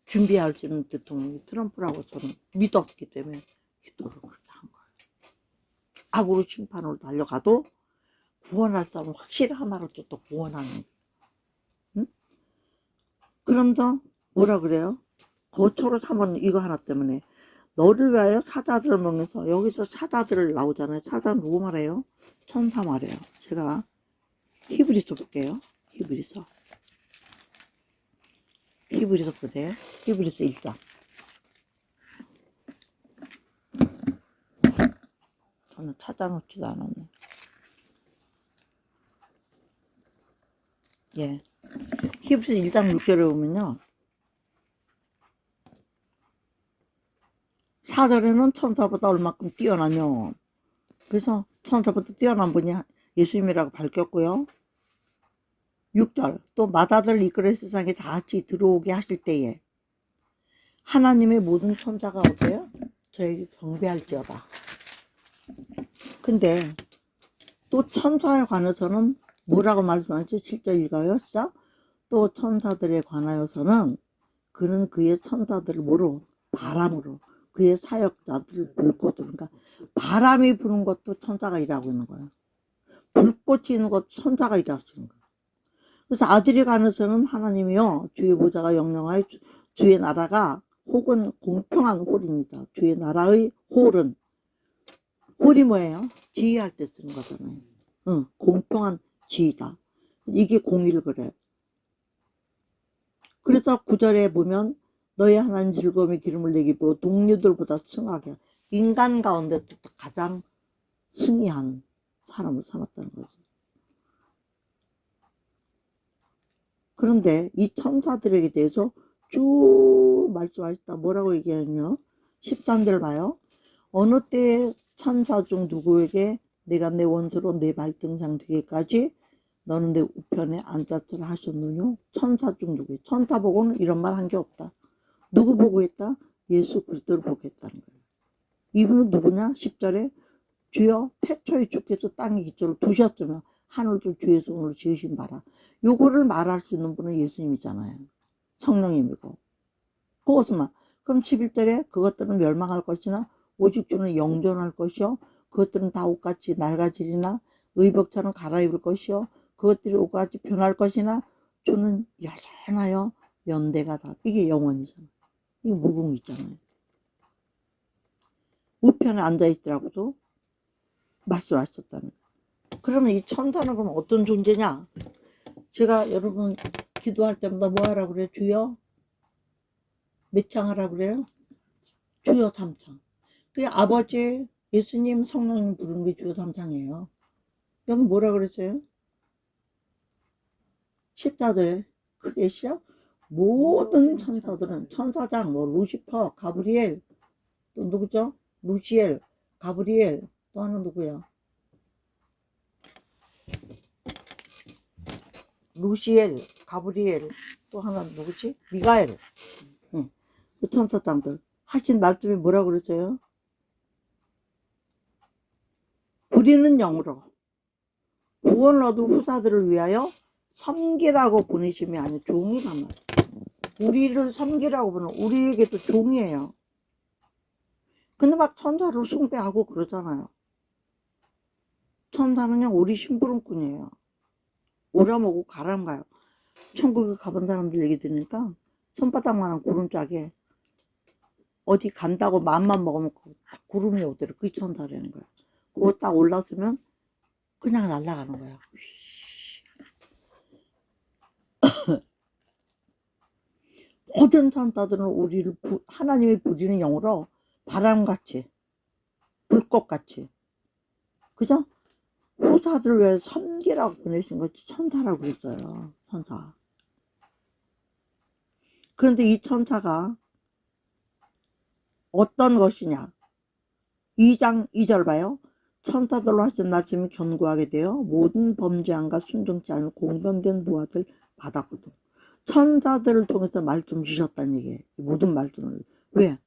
Speaker 1: 준비할 수 있는 대통령이 트럼프라고 저는 믿었기 때문에 기도를 그렇게 한 거예요. 악으로 심판으로 달려가도 구원할 사람은 확실히 하나로 또 구원하는 거예요. 응? 그러면서 뭐라 그래요? 거초로 한번 이거 하나 때문에 너를 위하여 사자들을 먹여서 여기서 사자들 나오잖아요. 사자는 누구 말해요? 천사 말해요. 제가 히브리서 볼게요. 히브리서 보세요. 히브리서 1장. 저는 찾아놓지도 않았네. 예. 히브리서 1장 6절에 보면요. 4절에는 천사보다 얼마큼 뛰어나며 그래서 천사보다 뛰어난 분이 예수님이라고 밝혔고요. 6절 또 마다들 이끌어 세상에 다 같이 들어오게 하실 때에 하나님의 모든 천사가 어때요? 저에게 경배할지어다. 근데 또 천사에 관해서는 뭐라고 말씀하셨죠? 7절 읽어요. 시작. 또 천사들에 관하여서는 그는 그의 천사들을 뭐로? 바람으로 그의 사역자들을 불꽃으로 그러니까 바람이 부는 것도 천사가 일하고 있는 거예요. 불꽃이 있는 것도 천사가 일하고 있는 거예요. 그래서 아들이 관해서는 하나님이요 주의 보좌가 영영하여 주의 나라가 혹은 공평한 홀입니다. 주의 나라의 홀은 홀이 뭐예요? 지휘할 때 쓰는 거잖아요. 응, 공평한 지휘다. 이게 공의를 그래. 그래서 9절에 보면 너의 하나님 즐거움의 기름을 내게 부어 동료들보다 승하게 인간 가운데 가장 승리한 사람을 삼았다는 거죠. 그런데 이 천사들에게 대해서 쭉 말씀하셨다. 뭐라고 얘기하냐면 13절 봐요. 어느 때에 천사 중 누구에게 내가 내 원수로 내 발등상 되기까지 너는 내 우편에 앉았으라 하셨느뇨. 천사 중 누구예요? 천사 보고는 이런 말 한 게 없다. 누구 보고 했다? 예수 그리스도를 보고 했다는 거예요. 이분은 누구냐? 10절에 주여 태초에 주께서 땅에 기초를 두셨으며 하늘도 주의 손으로 지으신 바라. 요거를 말할 수 있는 분은 예수님이잖아요. 성령님이고. 그것만. 그럼 11절에 그것들은 멸망할 것이나 오직 주는 영존할 것이요. 그것들은 다 옷같이 낡아지리나 의복처럼 갈아입을 것이요. 그것들이 옷같이 변할 것이나 주는 여전하여 연대가 다. 이게 영원이잖아요. 이게 무궁이잖아요. 우편에 앉아있더라고도 말씀하셨다는 거예요. 그러면 이 천사는 그럼 어떤 존재냐? 제가 여러분 기도할 때마다 뭐 하라고 그래요? 주여? 몇 창 하라고 그래요? 주여 3창. 그 아버지, 예수님, 성령님 부르는 게 주여 3창이에요. 여기 뭐라 그랬어요? 14절에 크게 시작. 모든 천사들은 천사장, 뭐 루시퍼, 가브리엘, 또 누구죠? 루시엘, 가브리엘, 또 하나 누구야? 루시엘, 가브리엘, 또 하나 누구지? 미가엘. 응. 그 천사장들 하신 말씀이 뭐라고 그랬어요? 부리는 영으로 구원을 얻을 후사들을 위하여 섬기라고 보내심이 아니라 종이란 말이에요. 우리를 섬기라고 보는, 우리에게도 종이에요. 근데 막 천사를 숭배하고 그러잖아요. 천사는요 우리 심부름꾼이에요. 오라면 오고 가라면 가요. 천국에 가본 사람들 얘기 들으니까 손바닥만한 구름짝에 어디 간다고 마음만 먹으면 구름이 오더래. 그게 천사라는 거야. 그거 딱 올랐으면 그냥 날아가는 거야. 모든 천사들은 우리를 하나님이 부리는 영으로 바람같이 불꽃같이 그죠? 후사들을 위해 섬기라고 보내신 것이 천사라고 그랬어요. 천사. 그런데 이 천사가 어떤 것이냐? 2장 2절 봐요. 천사들로 하신 말씀이 견고하게 되어 모든 범죄함과 순종치 않은 공변된 부하들 받았거든. 천사들을 통해서 말씀 주셨다는 얘기예요. 모든 말씀을. 왜?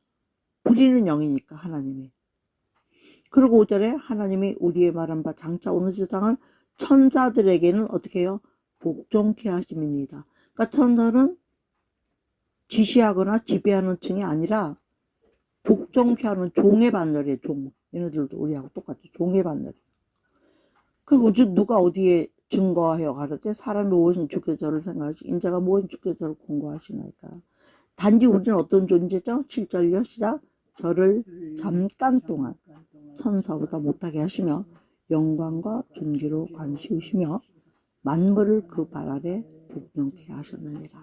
Speaker 1: 부리는 영이니까 하나님이. 그리고 5절에 하나님이 우리의 말한 바 장차 오는 세상을 천사들에게는 어떻게 해요? 복종케 하심입니다. 그러니까 천사는 지시하거나 지배하는 층이 아니라 복종케 하는 종의 반열이에요. 종. 얘네들도 우리하고 똑같이 종의 반열이에요. 그 누가 어디에 증거하여 가르쳐 사람이 무엇인 주께 저를 생각하시 인자가 무엇인 주께 저를 공고하시나이까. 단지 우리는 어떤 존재죠? 7절요 시작. 저를 잠깐 동안 천사보다 못하게 하시며 영광과 존귀로 관시우시며 만물을 그 발 아래 복종케 하셨느니라.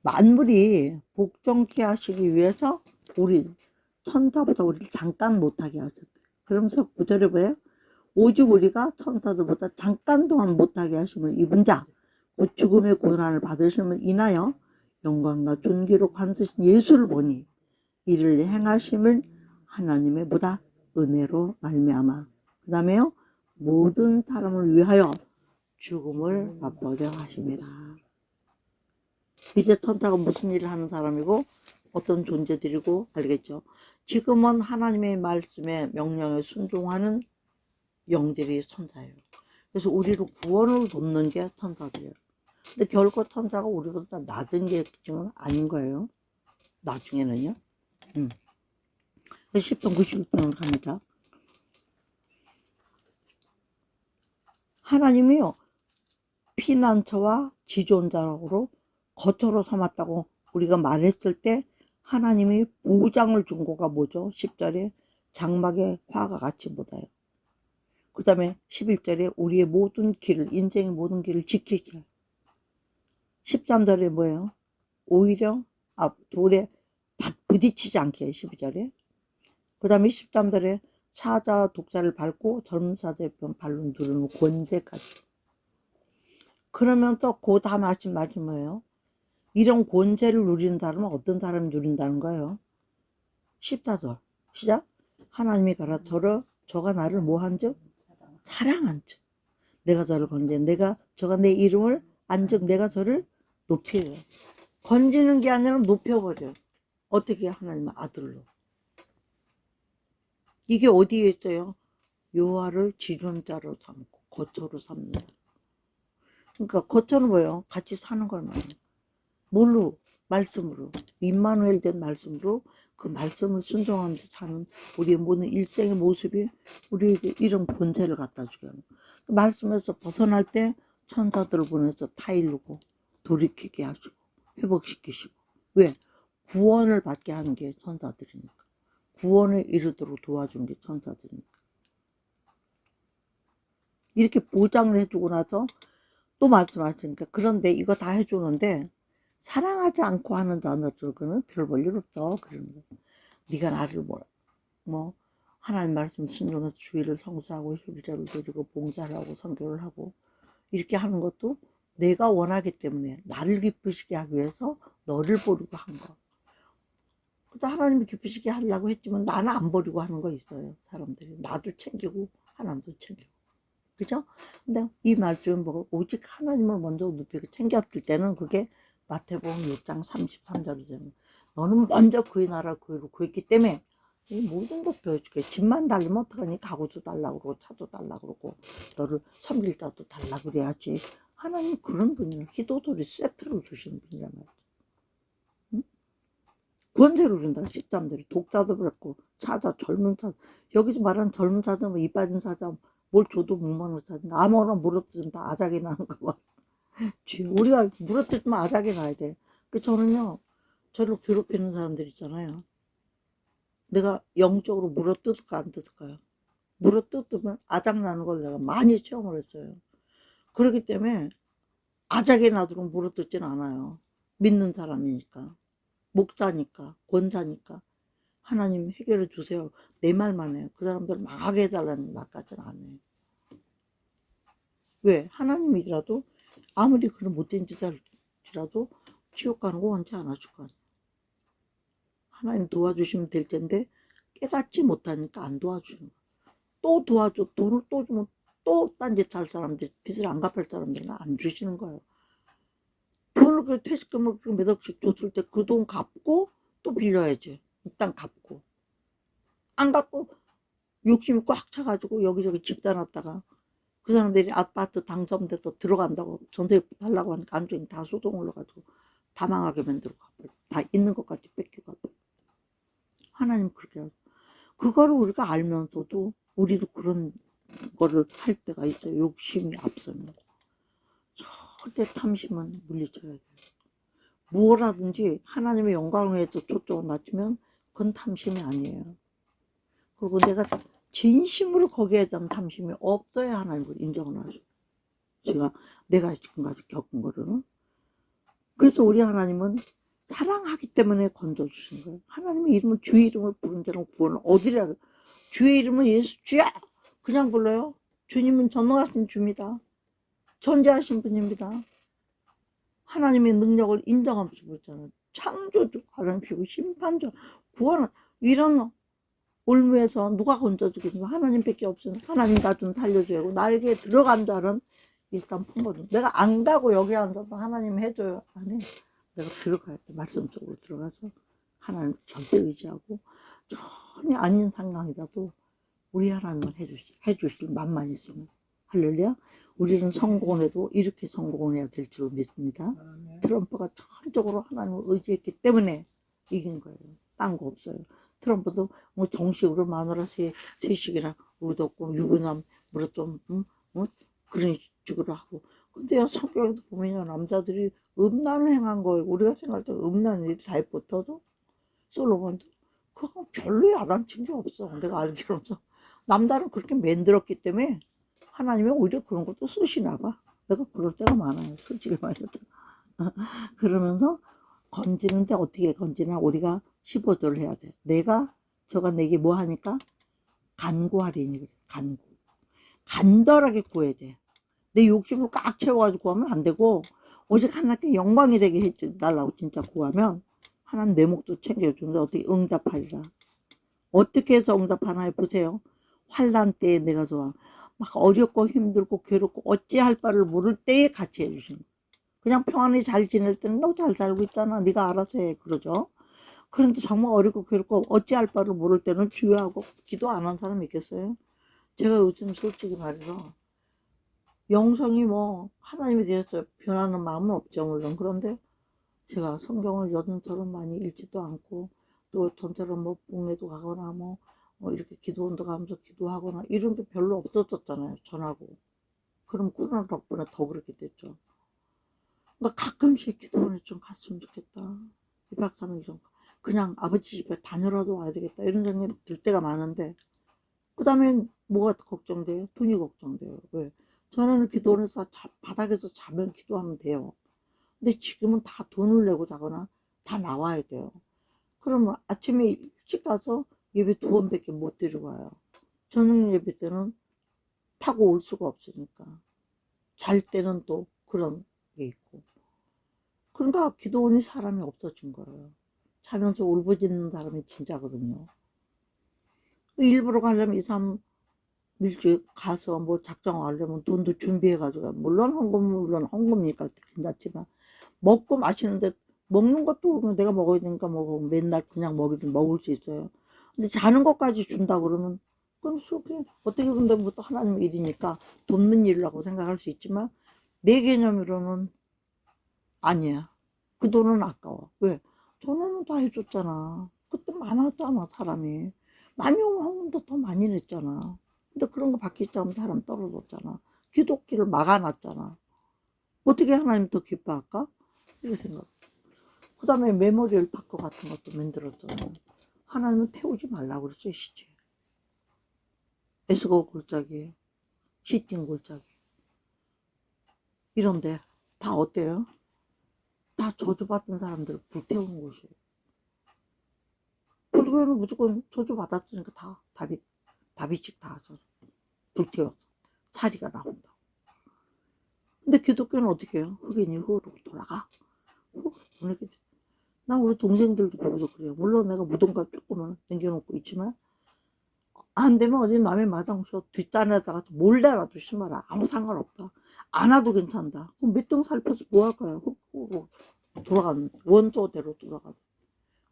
Speaker 1: 만물이 복종케 하시기 위해서 우리 천사보다 우리를 잠깐 못하게 하셨대. 그러면서 9절에 뭐예요? 오직 우리가 천사들보다 잠깐 동안 못하게 하심을 입은 자, 곧 죽음의 고난을 받으심을 인하여 영광과 존귀로 관드신 예수를 보니 이를 행하심을 하나님의 보다 은혜로 말미암아 그 다음에요 모든 사람을 위하여 죽음을 맛보려 하심이라. 이제 천사가 무슨 일을 하는 사람이고 어떤 존재들이고 알겠죠? 지금은 하나님의 말씀에 명령에 순종하는 영들이 천사예요. 그래서 우리를 구원을 돕는 게 천사들이에요. 근데 결코 천사가 우리보다 낮은 계층은 아닌 거예요. 나중에는요. 10편 91편으로 갑니다. 하나님이요 피난처와 지존자로 거처로 삼았다고 우리가 말했을 때 하나님이 보장을 준 거가 뭐죠? 10절에 장막의 화가 같이 못해요. 그 다음에 11절에 우리의 모든 길을 인생의 모든 길을 지키길. 13절에 뭐예요? 오히려 돌에 부딪히지 않게 12절에. 그 다음에 13절에 사자 독자를 밟고 젊은 사자의 발로 누르는 권세까지. 그러면 또 그 다음에 하신 말이 뭐예요? 이런 권세를 누리는 사람은 어떤 사람이 누린다는 거예요? 14절 시작. 하나님이 가라 저가 나를 뭐 한즉? 사랑한 즉. 내가 저를 건져. 저가 내 이름을 안즉 내가 저를 높여요. 건지는 게 아니라 높여버려. 어떻게 하나님의 아들로. 이게 어디에 있어요? 여호와를 지존자로 삼고 거처로 삼는다. 그러니까 거처는 뭐예요? 같이 사는 걸 말해요. 뭘로? 말씀으로. 임마누엘 된 말씀으로 그 말씀을 순종하면서 사는 우리의 모든 일생의 모습이 우리에게 이런 본체를 갖다 주게 하는 거예요. 그 말씀에서 벗어날 때 천사들을 보내서 타일르고 돌이키게 하시고 회복시키시고. 왜? 구원을 받게 하는 게 천사들이니까. 구원에 이르도록 도와주는 게 천사들이니까. 이렇게 보장을 해주고 나서 또 말씀하시니까 그런데 이거 다 해주는데 사랑하지 않고 하는 자들은 별 볼 일 없어. 그러는 거야. 네가 나를 뭐 하나님 말씀 순종해서 주의를 성수하고 협의자를 드리고 봉사를 하고 선교를 하고 이렇게 하는 것도 내가 원하기 때문에 나를 기쁘시게 하기 위해서 너를 버리고 한 거. 그래서 하나님이 기쁘시게 하려고 했지만 나는 안 버리고 하는 거 있어요. 사람들이. 나도 챙기고 하나님도 챙기고. 그죠? 근데 이 말씀은 뭐 오직 하나님을 먼저 높이고 챙겼을 때는 그게 마태복음 6장 33절이잖아요. 너는 먼저 그의 나라를 구했기 때문에 이 모든 것 보여줄게. 집만 달리면 어떡하니? 가구도 달라고 그러고 차도 달라고 그러고 너를 섬길 자도 달라고 그래야지. 하나님 그런 분이에요. 희도돌이 세트로 주시는 분이잖아요. 응? 권세로 준다. 13들이 독자도 그렇고 사자, 젊은 사자. 여기서 말하는 젊은 사자, 뭐 이 빠진 사자 뭘 줘도 목마른 사자. 아무거나 물어뜯으면 다 아작이 나는 거 봐. 우리가 물어뜯으면 아작이 나야 돼. 저는요, 저를 괴롭히는 사람들 있잖아요. 내가 영적으로 물어뜯을까 안 뜯을까요? 물어뜯으면 아작 나는 걸 내가 많이 체험을 했어요. 그렇기 때문에 아작이 나도록 물어뜯지는 않아요. 믿는 사람이니까, 목사니까, 권사니까. 하나님 해결해 주세요. 내 말만 해요. 그 사람들 망하게 해달라는 말까지는 안 해요. 왜? 하나님이라도 아무리 그런 못된 짓이라도 지옥 가는 거 원치 않아줄 거 아니에요. 하나님 도와주시면 될 텐데 깨닫지 못하니까 안 도와주는 거예요. 또 도와줘. 돈을 또 주면 또 딴짓 할 사람들, 빚을 안 갚을 사람들은 안 주시는 거예요. 돈을 그 퇴직금을 몇 억씩 줬을 때 그 돈 갚고 또 빌려야지. 일단 갚고. 안 갚고 욕심이 꽉 차가지고 여기저기 집 사놨다가 그 사람들이 아파트 당첨돼서 들어간다고 전세 달라고 하니까 안쪽에 다 소동 올라가지고 다 망하게 만들고 다 있는 것까지 뺏겨가고. 하나님 그렇게 하고. 그거를 우리가 알면서도 우리도 그런 거를 할 때가 있어요. 욕심이 앞서면. 절대 탐심은 물리쳐야 돼요. 무엇라든지 하나님의 영광을 위해서 초점을 맞추면 그건 탐심이 아니에요. 그리고 내가 진심으로 거기에 대한 탐심이 없어야 하나님을 인정을 하죠. 내가 지금까지 겪은 거를. 그래서 우리 하나님은 사랑하기 때문에 건져주신 거예요. 하나님의 이름은 주의 이름을 부른 자는 구원을 얻으리라. 주의 이름은 예수 주야 그냥 불러요. 주님은 전능하신 주입니다. 존재하신 분입니다. 하나님의 능력을 인정하면서 보잖아요. 창조주, 하나님이고 심판주, 구원을 이런 올무에서 누가 건져주겠냐. 하나님밖에 없으니까 하나님 나 좀 살려줘야 하고 날개에 들어간 자는 일단 품어줘. 내가 안 가고 여기 앉아서 하나님 해줘요. 아니, 내가 들어가야 돼. 말씀 속으로 들어가서 하나님 절대 의지하고 전혀 아닌 상황이라도 우리 하나님은 해주실 맘만 있으면. 할렐루야. 우리는 성공을 해도 이렇게 성공을 해야 될 줄 믿습니다. 트럼프가 전적으로 하나님을 의지했기 때문에 이긴 거예요. 딴 거 없어요. 트럼프도 뭐 정식으로 마누라 셋씩이나 우리도 없고 유부남 물었던 그런 식으로 하고. 근데 성격에도 보면요, 남자들이 음란을 행한 거예요. 우리가 생각할 때 음란한 일이 다이부터도 솔로몬도 그거 별로 야단친 게 없어. 내가 알기로는 남자는 그렇게 만들었기 때문에 하나님이 오히려 그런 것도 쓰시나 봐. 내가 그럴 때가 많아요. 솔직히 말해서. 그러면서 건지는데 어떻게 건지나 우리가 15절을 해야 돼. 저가 내게 뭐 하니까? 간구하리니 그래. 간절하게 구해야 돼. 내 욕심을 꽉 채워가지고 구하면 안 되고 오직 하나님께 영광이 되게 해달라고 진짜 구하면 하나님 내 목도 챙겨주는데 어떻게 응답하리라. 어떻게 해서 응답하나 해보세요. 환란 때에 내가 좋아. 막 어렵고 힘들고 괴롭고 어찌할 바를 모를 때에 같이 해주시는 거예요. 그냥 평안히 잘 지낼 때는 너 잘 살고 있잖아. 네가 알아서 해. 그러죠. 그런데 정말 어렵고 괴롭고 어찌할 바를 모를 때는 주여하고 기도 안 한 사람이 있겠어요? 제가 요즘 솔직히 말해서 영성이 뭐 하나님에 대해서 변하는 마음은 없죠. 물론. 그런데 제가 성경을 요즘처럼 많이 읽지도 않고 또 전처럼 뭐 봉회도 가거나 뭐 이렇게 기도원도 가면서 기도하거나 이런 게 별로 없었잖아요. 전하고. 그럼 코로나 덕분에 더 그렇게 됐죠. 그러니까 가끔씩 기도원에 좀 갔으면 좋겠다. 2박 3일 좀 그냥 아버지 집에 다녀라도 와야 되겠다. 이런 생각이 들 때가 많은데 그 다음에 뭐가 걱정돼요? 돈이 걱정돼요. 왜? 전에는 기도원에서 바닥에서 자면 기도하면 돼요. 근데 지금은 다 돈을 내고 자거나 다 나와야 돼요. 그러면 아침에 일찍 가서 예배 2번밖에 못 드리고 와요. 저녁 예배 때는 타고 올 수가 없으니까. 잘 때는 또 그런 게 있고. 그러니까 기도원이 사람이 없어진 거예요. 자면서 울부짖는 사람이 진짜거든요. 일부러 가려면 2, 3 일찍 가서 뭐 작정하려면 돈도 준비해가지고, 물론 헌금이니까 괜찮지만, 먹고 마시는데, 먹는 것도 내가 먹어야 되니까 뭐 맨날 그냥 먹이든 먹을 수 있어요. 근데 자는 것까지 준다 그러면, 그건 어떻게 근데 뭐 또 하나님 일이니까 돕는 일이라고 생각할 수 있지만, 내 개념으로는 아니야. 그 돈은 아까워. 왜? 전에는 다 해줬잖아. 그때 많았잖아, 사람이. 많이 오면 헌금도 더 많이 냈잖아. 근데 그런 거 받기 시작하면 사람 떨어졌잖아. 기독기를 막아놨잖아. 어떻게 하나님 더 기뻐할까? 이렇게 생각. 그 다음에 메모리얼 파크 같은 것도 만들었잖아. 하나님은 태우지 말라고 그랬어요, 시체. 에스고 골짜기, 시팅 골짜기. 이런데 다 어때요? 다 저주받은 사람들을 불태우는 곳이에요. 불교는 무조건 저주받았으니까 다 다비씩 다 하잖아. 불태워서 사리가 나온다. 근데 기독교는 어떻게 해요? 흑인이 흑으로 돌아가. 나 우리 동생들도 보고도 그래요. 물론 내가 무덤가 조금은 남겨놓고 있지만 안 되면 어디 남의 마당서 뒷단에다가 몰래라도 심어라. 아무 상관없다. 안 와도 괜찮다. 그럼 몇 등 살펴서 뭐 할까요? 흑으로 돌아가는 원소대로 돌아가는.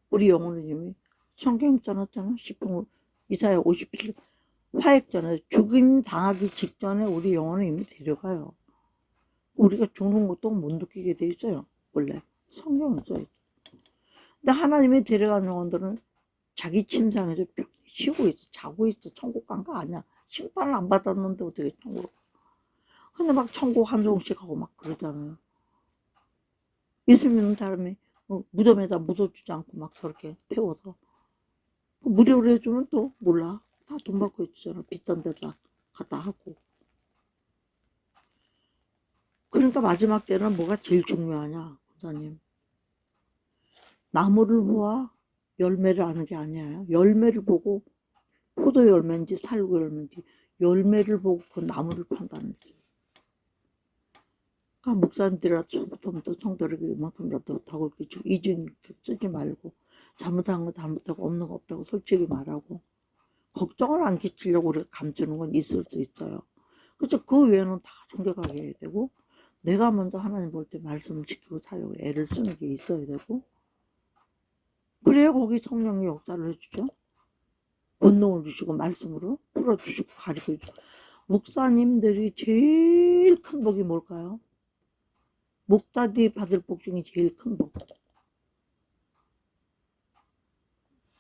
Speaker 1: 우리 영혼의 힘이 성경 써놨잖아. 10분 이사야 57 화액전에 죽임 당하기 직전에 우리 영혼의 힘이 데려가요. 우리가 죽는 것도 못 느끼게 돼 있어요. 원래 성경에 써있어. 근데 하나님이 데려간 영혼들은 자기 침상에서 쉬고 있어, 자고 있어. 천국 간 거 아니야. 심판을 안 받았는데 어떻게 천국으로. 근데 막 천국 한 송씩 하고 막 그러잖아요. 예수 믿는 사람이 무덤에다 묻어주지 않고 막 저렇게 태워서 무료로 해주면 또 몰라. 다 돈 받고 있잖아. 비싼 데다 갖다 하고. 그러니까 마지막 때는 뭐가 제일 중요하냐, 권사님. 나무를 보아 열매를 아는 게 아니에요. 열매를 보고 포도 열매인지 살구 열매인지 열매를 보고 그 나무를 판단하지. 그러니까 목사님들이라부터 성도에게 이만큼이라도 더 그렇게 이중 쓰지 말고 잘못한 거 잘못하고 없는 거 없다고 솔직히 말하고 걱정을 안 끼치려고 우리가 감추는 건 있을 수 있어요. 그래서 그 외에는 다 정직하게 해야 되고 내가 먼저 하나님 볼 때 말씀을 지키고 살려고 애를 쓰는 게 있어야 되고 그래야 거기 성령의 역사를 해주죠. 권능을 주시고 말씀으로 풀어주시고 가르쳐주시고 목사님들이 제일 큰 복이 뭘까요? 목사들이 받을 복 중에 제일 큰 복.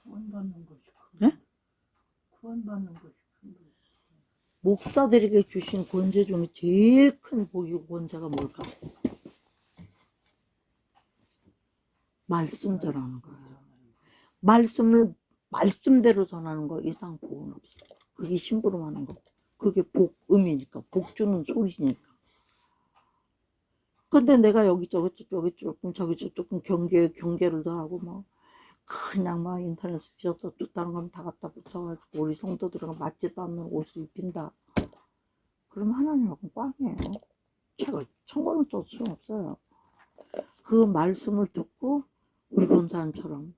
Speaker 2: 구원받는 것이 큰
Speaker 1: 네?
Speaker 2: 구원받는 것이 큰 거.
Speaker 1: 목사들에게 주신 권세 중에 제일 큰 복이고 권세가 뭘까? 말씀 전하는 거예요. 말씀을 말씀대로 전하는 거 이상 복은 없어. 그게 심부름하는 거. 그게 복음이니까 복 주는 소리니까. 근데 내가 여기저기 조금 저기 조금 경계를 더 하고 뭐 그냥 막 인터넷에 뒤져서 다른 건 다 갖다 붙여가지고 우리 성도들은 맞지도 않는 옷을 입힌다. 그럼 하나님하고 꽝이에요. 책을 천권을 쏠 수는 없어요. 그 말씀을 듣고 우리 권사님처럼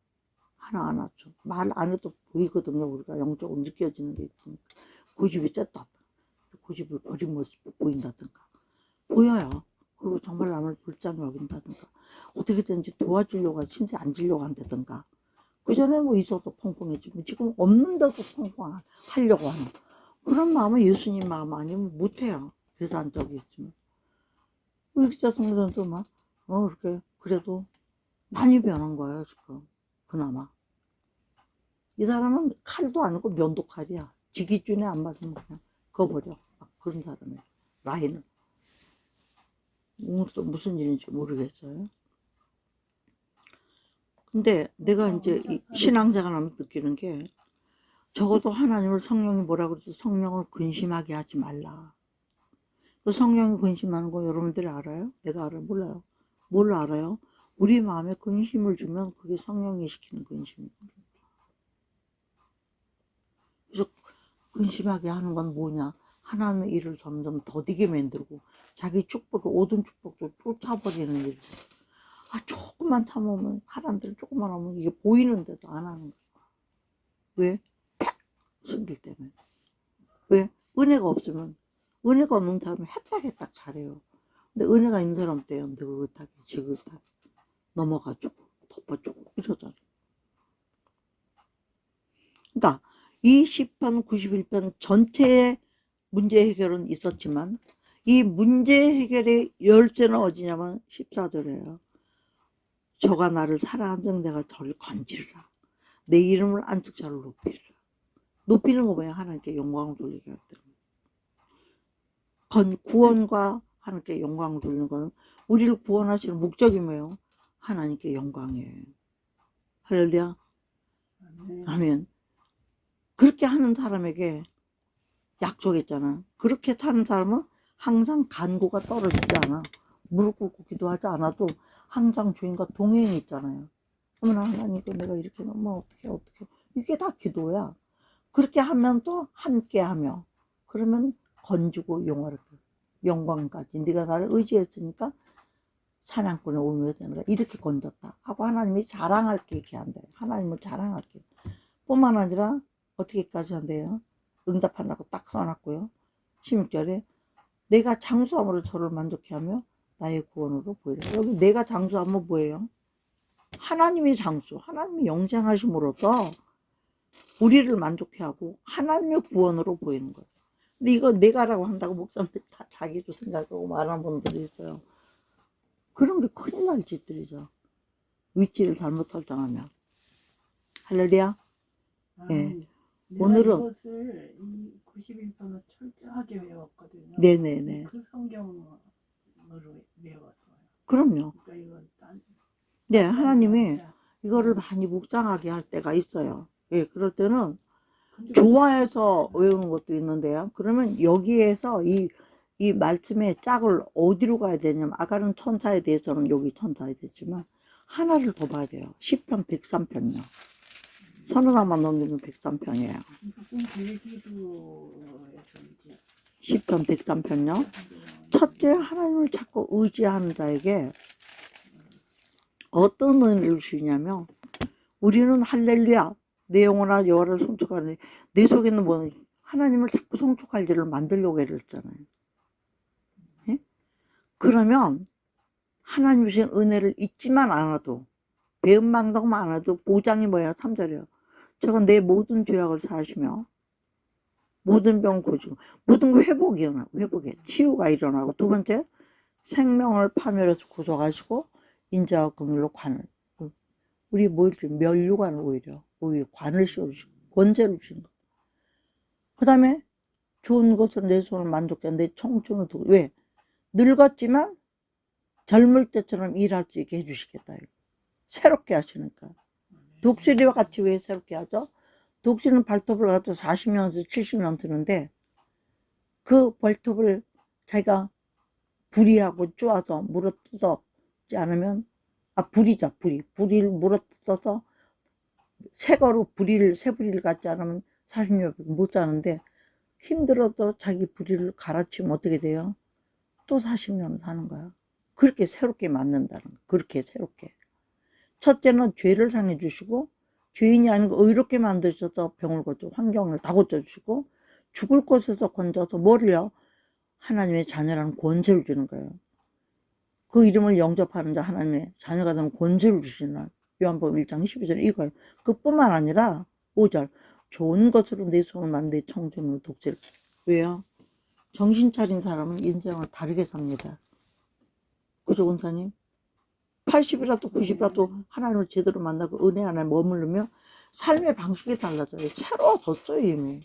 Speaker 1: 하나하나 좀 말 안 해도 보이거든요. 우리가 영적으로 느껴지는 게 있으니까 고집이 셌다. 고집을 버린 모습이 보인다든가. 보여요. 그리고 정말 남을 불쌍히 여긴다든가. 어떻게든지 도와주려고 신세 안 지려고 한다든가. 그전에 뭐 있어도 펑펑했지만 지금 없는데도 펑펑하려고 하는 그런 마음은 예수님 마음 아니면 못해요. 계산적이 있으면. 의기자 성도도 막 이렇게 그래도 많이 변한 거예요 지금. 그나마 이 사람은 칼도 아니고 면도칼이야. 지 기준에 안 맞으면 그냥 그거 버려. 그런 사람이에요. 라인을. 오늘 또 무슨 일인지 모르겠어요. 근데 내가 이제 신앙생활 하면서 느끼는 게 적어도 하나님을 성령이 뭐라 그러지? 성령을 근심하게 하지 말라. 그 성령이 근심하는 거 여러분들이 알아요? 내가 알아요? 몰라요. 뭘 알아요? 우리 마음에 근심을 주면 그게 성령이 시키는 근심이에요. 그래서 근심하게 하는 건 뭐냐? 하나님의 일을 점점 더디게 만들고 자기 축복, 모든 축복도 쫓아버리는 일. 조금만 참으면 사람들은 조금만 하면 이게 보이는데도 안 하는 거야. 왜? 팍! 숨길 때문에. 왜? 은혜가 없으면 은혜가 없는 사람은 해딱해딱 잘해요. 근데 은혜가 있는 사람 때요 느긋하게 지긋하게 넘어가지고 덮어주고 이러잖아요. 그러니까 이 10편 91편 전체의 문제 해결은 있었지만 이 문제 해결의 열쇠는 어디냐면 14절이에요. 저가 나를 사랑하는 내가 저를 건지리라. 내 이름을 안식자를 높이리라. 높이는 거 뭐야? 하나님께 영광을 돌리게 하더라. 구원과 하나님께 영광을 돌리는 거는 우리를 구원하시는 목적이 뭐예요? 하나님께 영광이에요. 할렐루야. 아멘. 그렇게 하는 사람에게 약속했잖아. 그렇게 사는 사람은 항상 간구가 떨어지지 않아. 무릎 꿇고 기도하지 않아도 항상 주인과 동행이 있잖아요. 어머나 하나님 내가 이렇게 너무 어떻게 이게 다 기도야. 그렇게 하면 또 함께하며 그러면 건지고 영광까지 네가 나를 의지했으니까 사냥꾼에 옮겨야 되는 거야. 이렇게 건졌다 하고 하나님이 자랑할게 이렇게 한대요. 하나님을 자랑할게. 뿐만 아니라 어떻게까지 한대요. 응답한다고 딱 써놨고요. 16절에 내가 장수함으로 저를 만족해 하며 나의 구원으로 보이라. 여기 내가 장수하면 뭐예요? 하나님이 장수, 하나님이 영생하심으로써 우리를 만족해 하고 하나님의 구원으로 보이는 거예요. 근데 이거 내가라고 한다고 목사님들 다 자기도 생각하고 말하는 분들이 있어요. 그런 게 큰일 날 짓들이죠. 위치를 잘못 설정하면. 할렐루야. 예. 오늘은
Speaker 2: 이것을 이 91번을 철저하게 외웠거든요.
Speaker 1: 네네네.
Speaker 2: 그 성경으로 외웠어요.
Speaker 1: 그럼요.
Speaker 2: 그러니까 이건
Speaker 1: 네, 하나님이 이거를 많이 묵상하게 할 때가 있어요. 예, 그럴 때는 좋아해서 외우는 것도 있는데요. 그러면 여기에서 이 말씀의 짝을 어디로 가야 되냐면 아까는 천사에 대해서는 여기 천사에 됐지만 하나를 더 봐야 돼요. 10편 103편요. 서너 장만 넘기면 103편이에요.
Speaker 2: 무슨 대기도에서 이제
Speaker 1: 10편 103편요. 첫째, 하나님을 찾고 의지하는 자에게 어떤 은혜를 주냐면 우리는 할렐루야 내 영혼아 여호와를 송축하니 내 속에는 뭐 하나님을 자꾸 송축할 일을 만들려고 했잖아요. 예? 그러면 하나님이 주신 은혜를 잊지만 않아도 배은망덕만 안 해도 보장이 뭐예요? 3절이에요. 제가 내 모든 죄악을 사하시며 모든 병 고치고 모든 거 회복에 치유가 일어나고 두 번째 생명을 파멸해서 구속하시고 인자와 긍휼로 관을 우리 뭘 주 면류관을 오히려 관을 씌워주시고 권세를 주신 거. 그 다음에 좋은 것을 내 손을 만족해 내 청춘을 두고 왜? 늙었지만 젊을 때처럼 일할 수 있게 해주시겠다. 새롭게 하시니까. 독수리와 같이 왜 새롭게 하죠? 독수리는 발톱을 갖다 40년에서 70년 드는데 그 발톱을 자기가 부리하고 쪼아서 물어뜯지 않으면 부리를 물어뜯어서 새 부리를 갖지 않으면 40년 못 사는데 힘들어도 자기 부리를 갈아치우면 어떻게 돼요? 또 40년을 사는 거야. 그렇게 새롭게 만든다는 거야. 그렇게 새롭게. 첫째는 죄를 상해 주시고 죄인이 아닌 거 의롭게 만드셔서 병을 고쳐 환경을 다 고쳐주시고 죽을 곳에서 건져서 뭐를요? 하나님의 자녀라는 권세를 주는 거예요. 그 이름을 영접하는 자 하나님의 자녀가 되는 권세를 주시는 요한복음 1장 12절에 이거예요. 그뿐만 아니라 5절 좋은 것으로 내 손을 만든 내 청정으로 독재를. 왜요? 정신 차린 사람은 인생을 다르게 삽니다. 그죠, 권사님? 80이라도 90이라도 하나님을 제대로 만나고 은혜 안에 머무르며 삶의 방식이 달라져요. 새로워졌어요, 이미.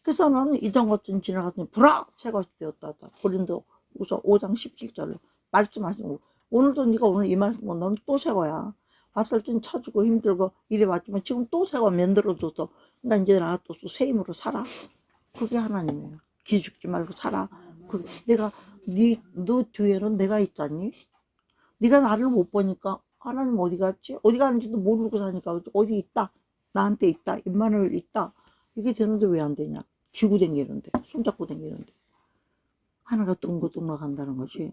Speaker 1: 그래서 나는 이전 것은 지나갔더니 불악 새 것이 되었다. 고린도후서 5장 17절로 말씀하시는 거. 오늘도 네가 오늘 이 말씀 너는 또 새 거야. 왔을 땐 처지고 힘들고 이래 왔지만 지금 또 새거 만들어줘서 그러니까 이제 나 또 새 힘으로 살아. 그게 하나님이에요. 기죽지 말고 살아. 내가 너 뒤에는 내가 있잖니. 네가 나를 못 보니까 하나님 어디 갔지? 어디 가는지도 모르고 사니까 어디 있다. 나한테 있다. 임마누엘 있다. 이게 되는데 왜 안 되냐? 쥐고 댕기는데, 손잡고 댕기는데. 하나가 둥글둥글 간다는 것이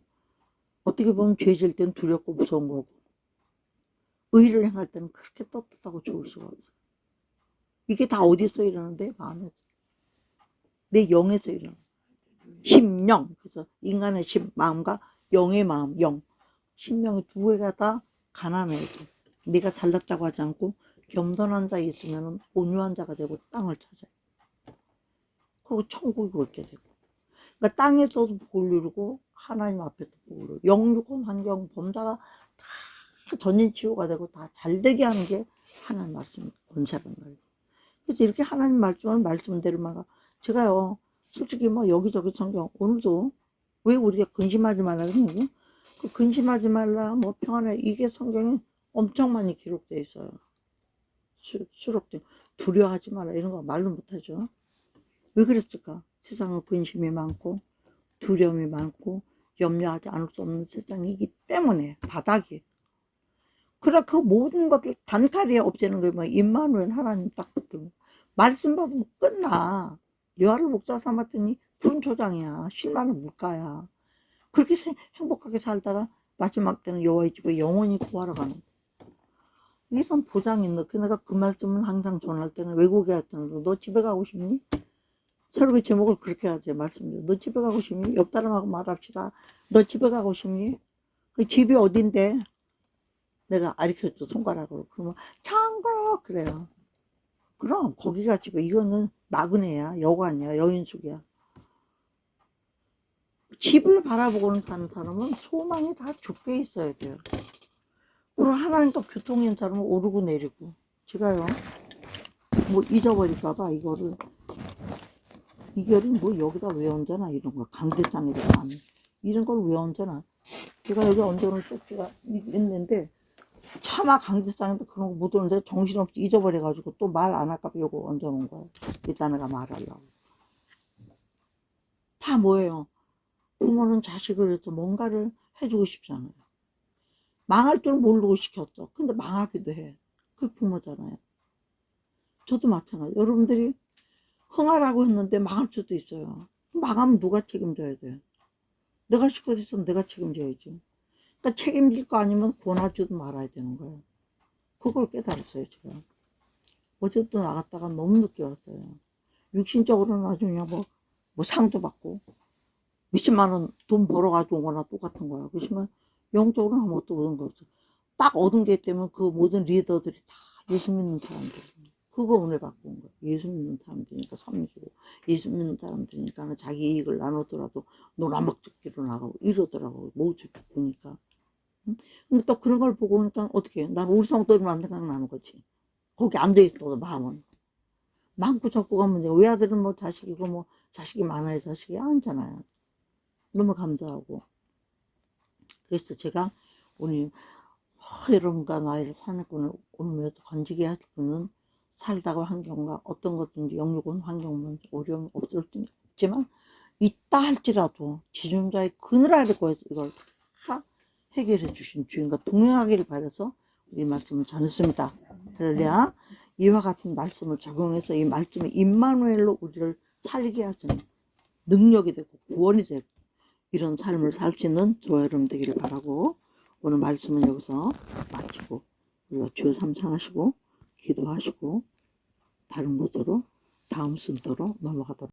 Speaker 1: 어떻게 보면 죄질 때는 두렵고 무서운 거고 의를 행할 때는 그렇게 떳떳하고 좋을 수가 없어. 이게 다 어디서 일어나는데? 마음에서. 내 영에서 일어나. 심령. 그래서 인간의 심, 마음과 영의 마음, 영. 심령이 두 개가 다 가난해야 돼. 내가 잘났다고 하지 않고 겸손한 자 있으면 온유한 자가 되고 땅을 찾아요. 그리고 천국이 올게 되고. 그러니까 땅에서도 복을 누리고 하나님 앞에서 복을 누리고 영육은 환경 범사가 다 전인치유가 되고 다 잘되게 하는 게 하나님 말씀 권세란 말이에요. 그래서 이렇게 하나님 말씀을 말씀대로만 제가요 솔직히 뭐 여기저기 성경 오늘도 왜 우리가 근심하지 말라 그러냐고 그 근심하지 말라 뭐 평안해 이게 성경에 엄청 많이 기록되어 있어요. 수록된 두려워하지 마라 이런 거 말로 못하죠. 왜 그랬을까? 세상은 근심이 많고 두려움이 많고 염려하지 않을 수 없는 세상이기 때문에 바닥이. 그러나 그 모든 것들 단칼에 없애는 거예요. 뭐 임마누엘 하나님 딱 붙들고 말씀 받으면 끝나. 요한을 목사 삼았더니 분초장이야. 실만한 물가야. 그렇게 행복하게 살다가 마지막 때는 여호와의 집에 영원히 구하러 가는 거야. 이런 보장이 있는. 내가 그 말씀을 항상 전할 때는 외국에 할 때는 너 집에 가고 싶니? 설교 제목을 그렇게 하지 말씀드려. 너 집에 가고 싶니? 옆 사람하고 말합시다. 너 집에 가고 싶니? 그 집이 어딘데? 내가 가르쳐줘 손가락으로. 그러면 천국 그래요. 그럼 거기가 집에 이거는 나그네야. 여관이야. 여인숙이야. 집을 바라보고는 사는 사람은 소망이 다 좁게 있어야 돼요. 그리고 하나님과 교통인 사람은 오르고 내리고. 제가요 뭐 잊어버릴까봐 이거를 뭐 여기다 왜 얹어놔 이런 거 강대장에다가 하는 이런 걸 왜 얹어놔. 제가 여기 얹어놓은 쪽지가 있는데 차마 강대장에다 그런 거 못 얹는데 정신없이 잊어버려가지고 또 말 안 할까 봐 이거 얹어놓은 거야. 이따 내가 말하려고. 다 뭐예요? 부모는 자식을 위해서 뭔가를 해주고 싶잖아요. 망할 줄 모르고 시켰어. 근데 망하기도 해. 그게 부모잖아요. 저도 마찬가지. 여러분들이 흥하라고 했는데 망할 수도 있어요. 망하면 누가 책임져야 돼? 내가 시켰으면 내가 책임져야지. 그러니까 책임질 거 아니면 권하지도 말아야 되는 거예요. 그걸 깨달았어요, 제가. 어제부터 나갔다가 너무 늦게 왔어요. 육신적으로는 아주 그냥 뭐 상도 받고, 몇십만 원 돈 벌어가지고 온 거나 똑같은 거야. 그렇지만 영적으로는 아무것도 얻은 거 없어. 딱 얻은 게 때문에 그 모든 리더들이 다 예수 믿는 사람들. 그거 오늘 갖고 온 거야. 예수 믿는 사람들이니까 섬기고, 예수 믿는 사람들이니까 자기 이익을 나누더라도 놀아먹기로 나가고 이러더라고. 모두 보니까. 응? 근데 또 그런 걸 보고 오니까 어떻게 해? 난 우리 성도들만 생각나는 거지. 거기 앉아있어도 마음은. 많고 적고가 문제고, 외아들은 뭐 자식이고 뭐 자식이 많아야 자식이 아니잖아요. 너무 감사하고. 그래서 제가 오늘 여러분과 나이를 사는꾼을 오늘 건지게 할 분은 살다가 환경과 어떤 것든지 영육은 환경은 어려움 없을 수 있지만 있다 할지라도 지존자의 그늘 아래 거에서 이걸 다 해결해 주신 주인과 동행하기를 바라서 이 말씀을 전했습니다. 할렐루야. 이와 같은 말씀을 적용해서 이 말씀의 임마누엘로 우리를 살게 하시는 능력이 되고 구원이 되고 이런 삶을 살 수 있는 저와 여러분 되기를 바라고 오늘 말씀은 여기서 마치고 우리가 주 삼상하시고 기도하시고 다른 곳으로 다음 순서로 넘어가도록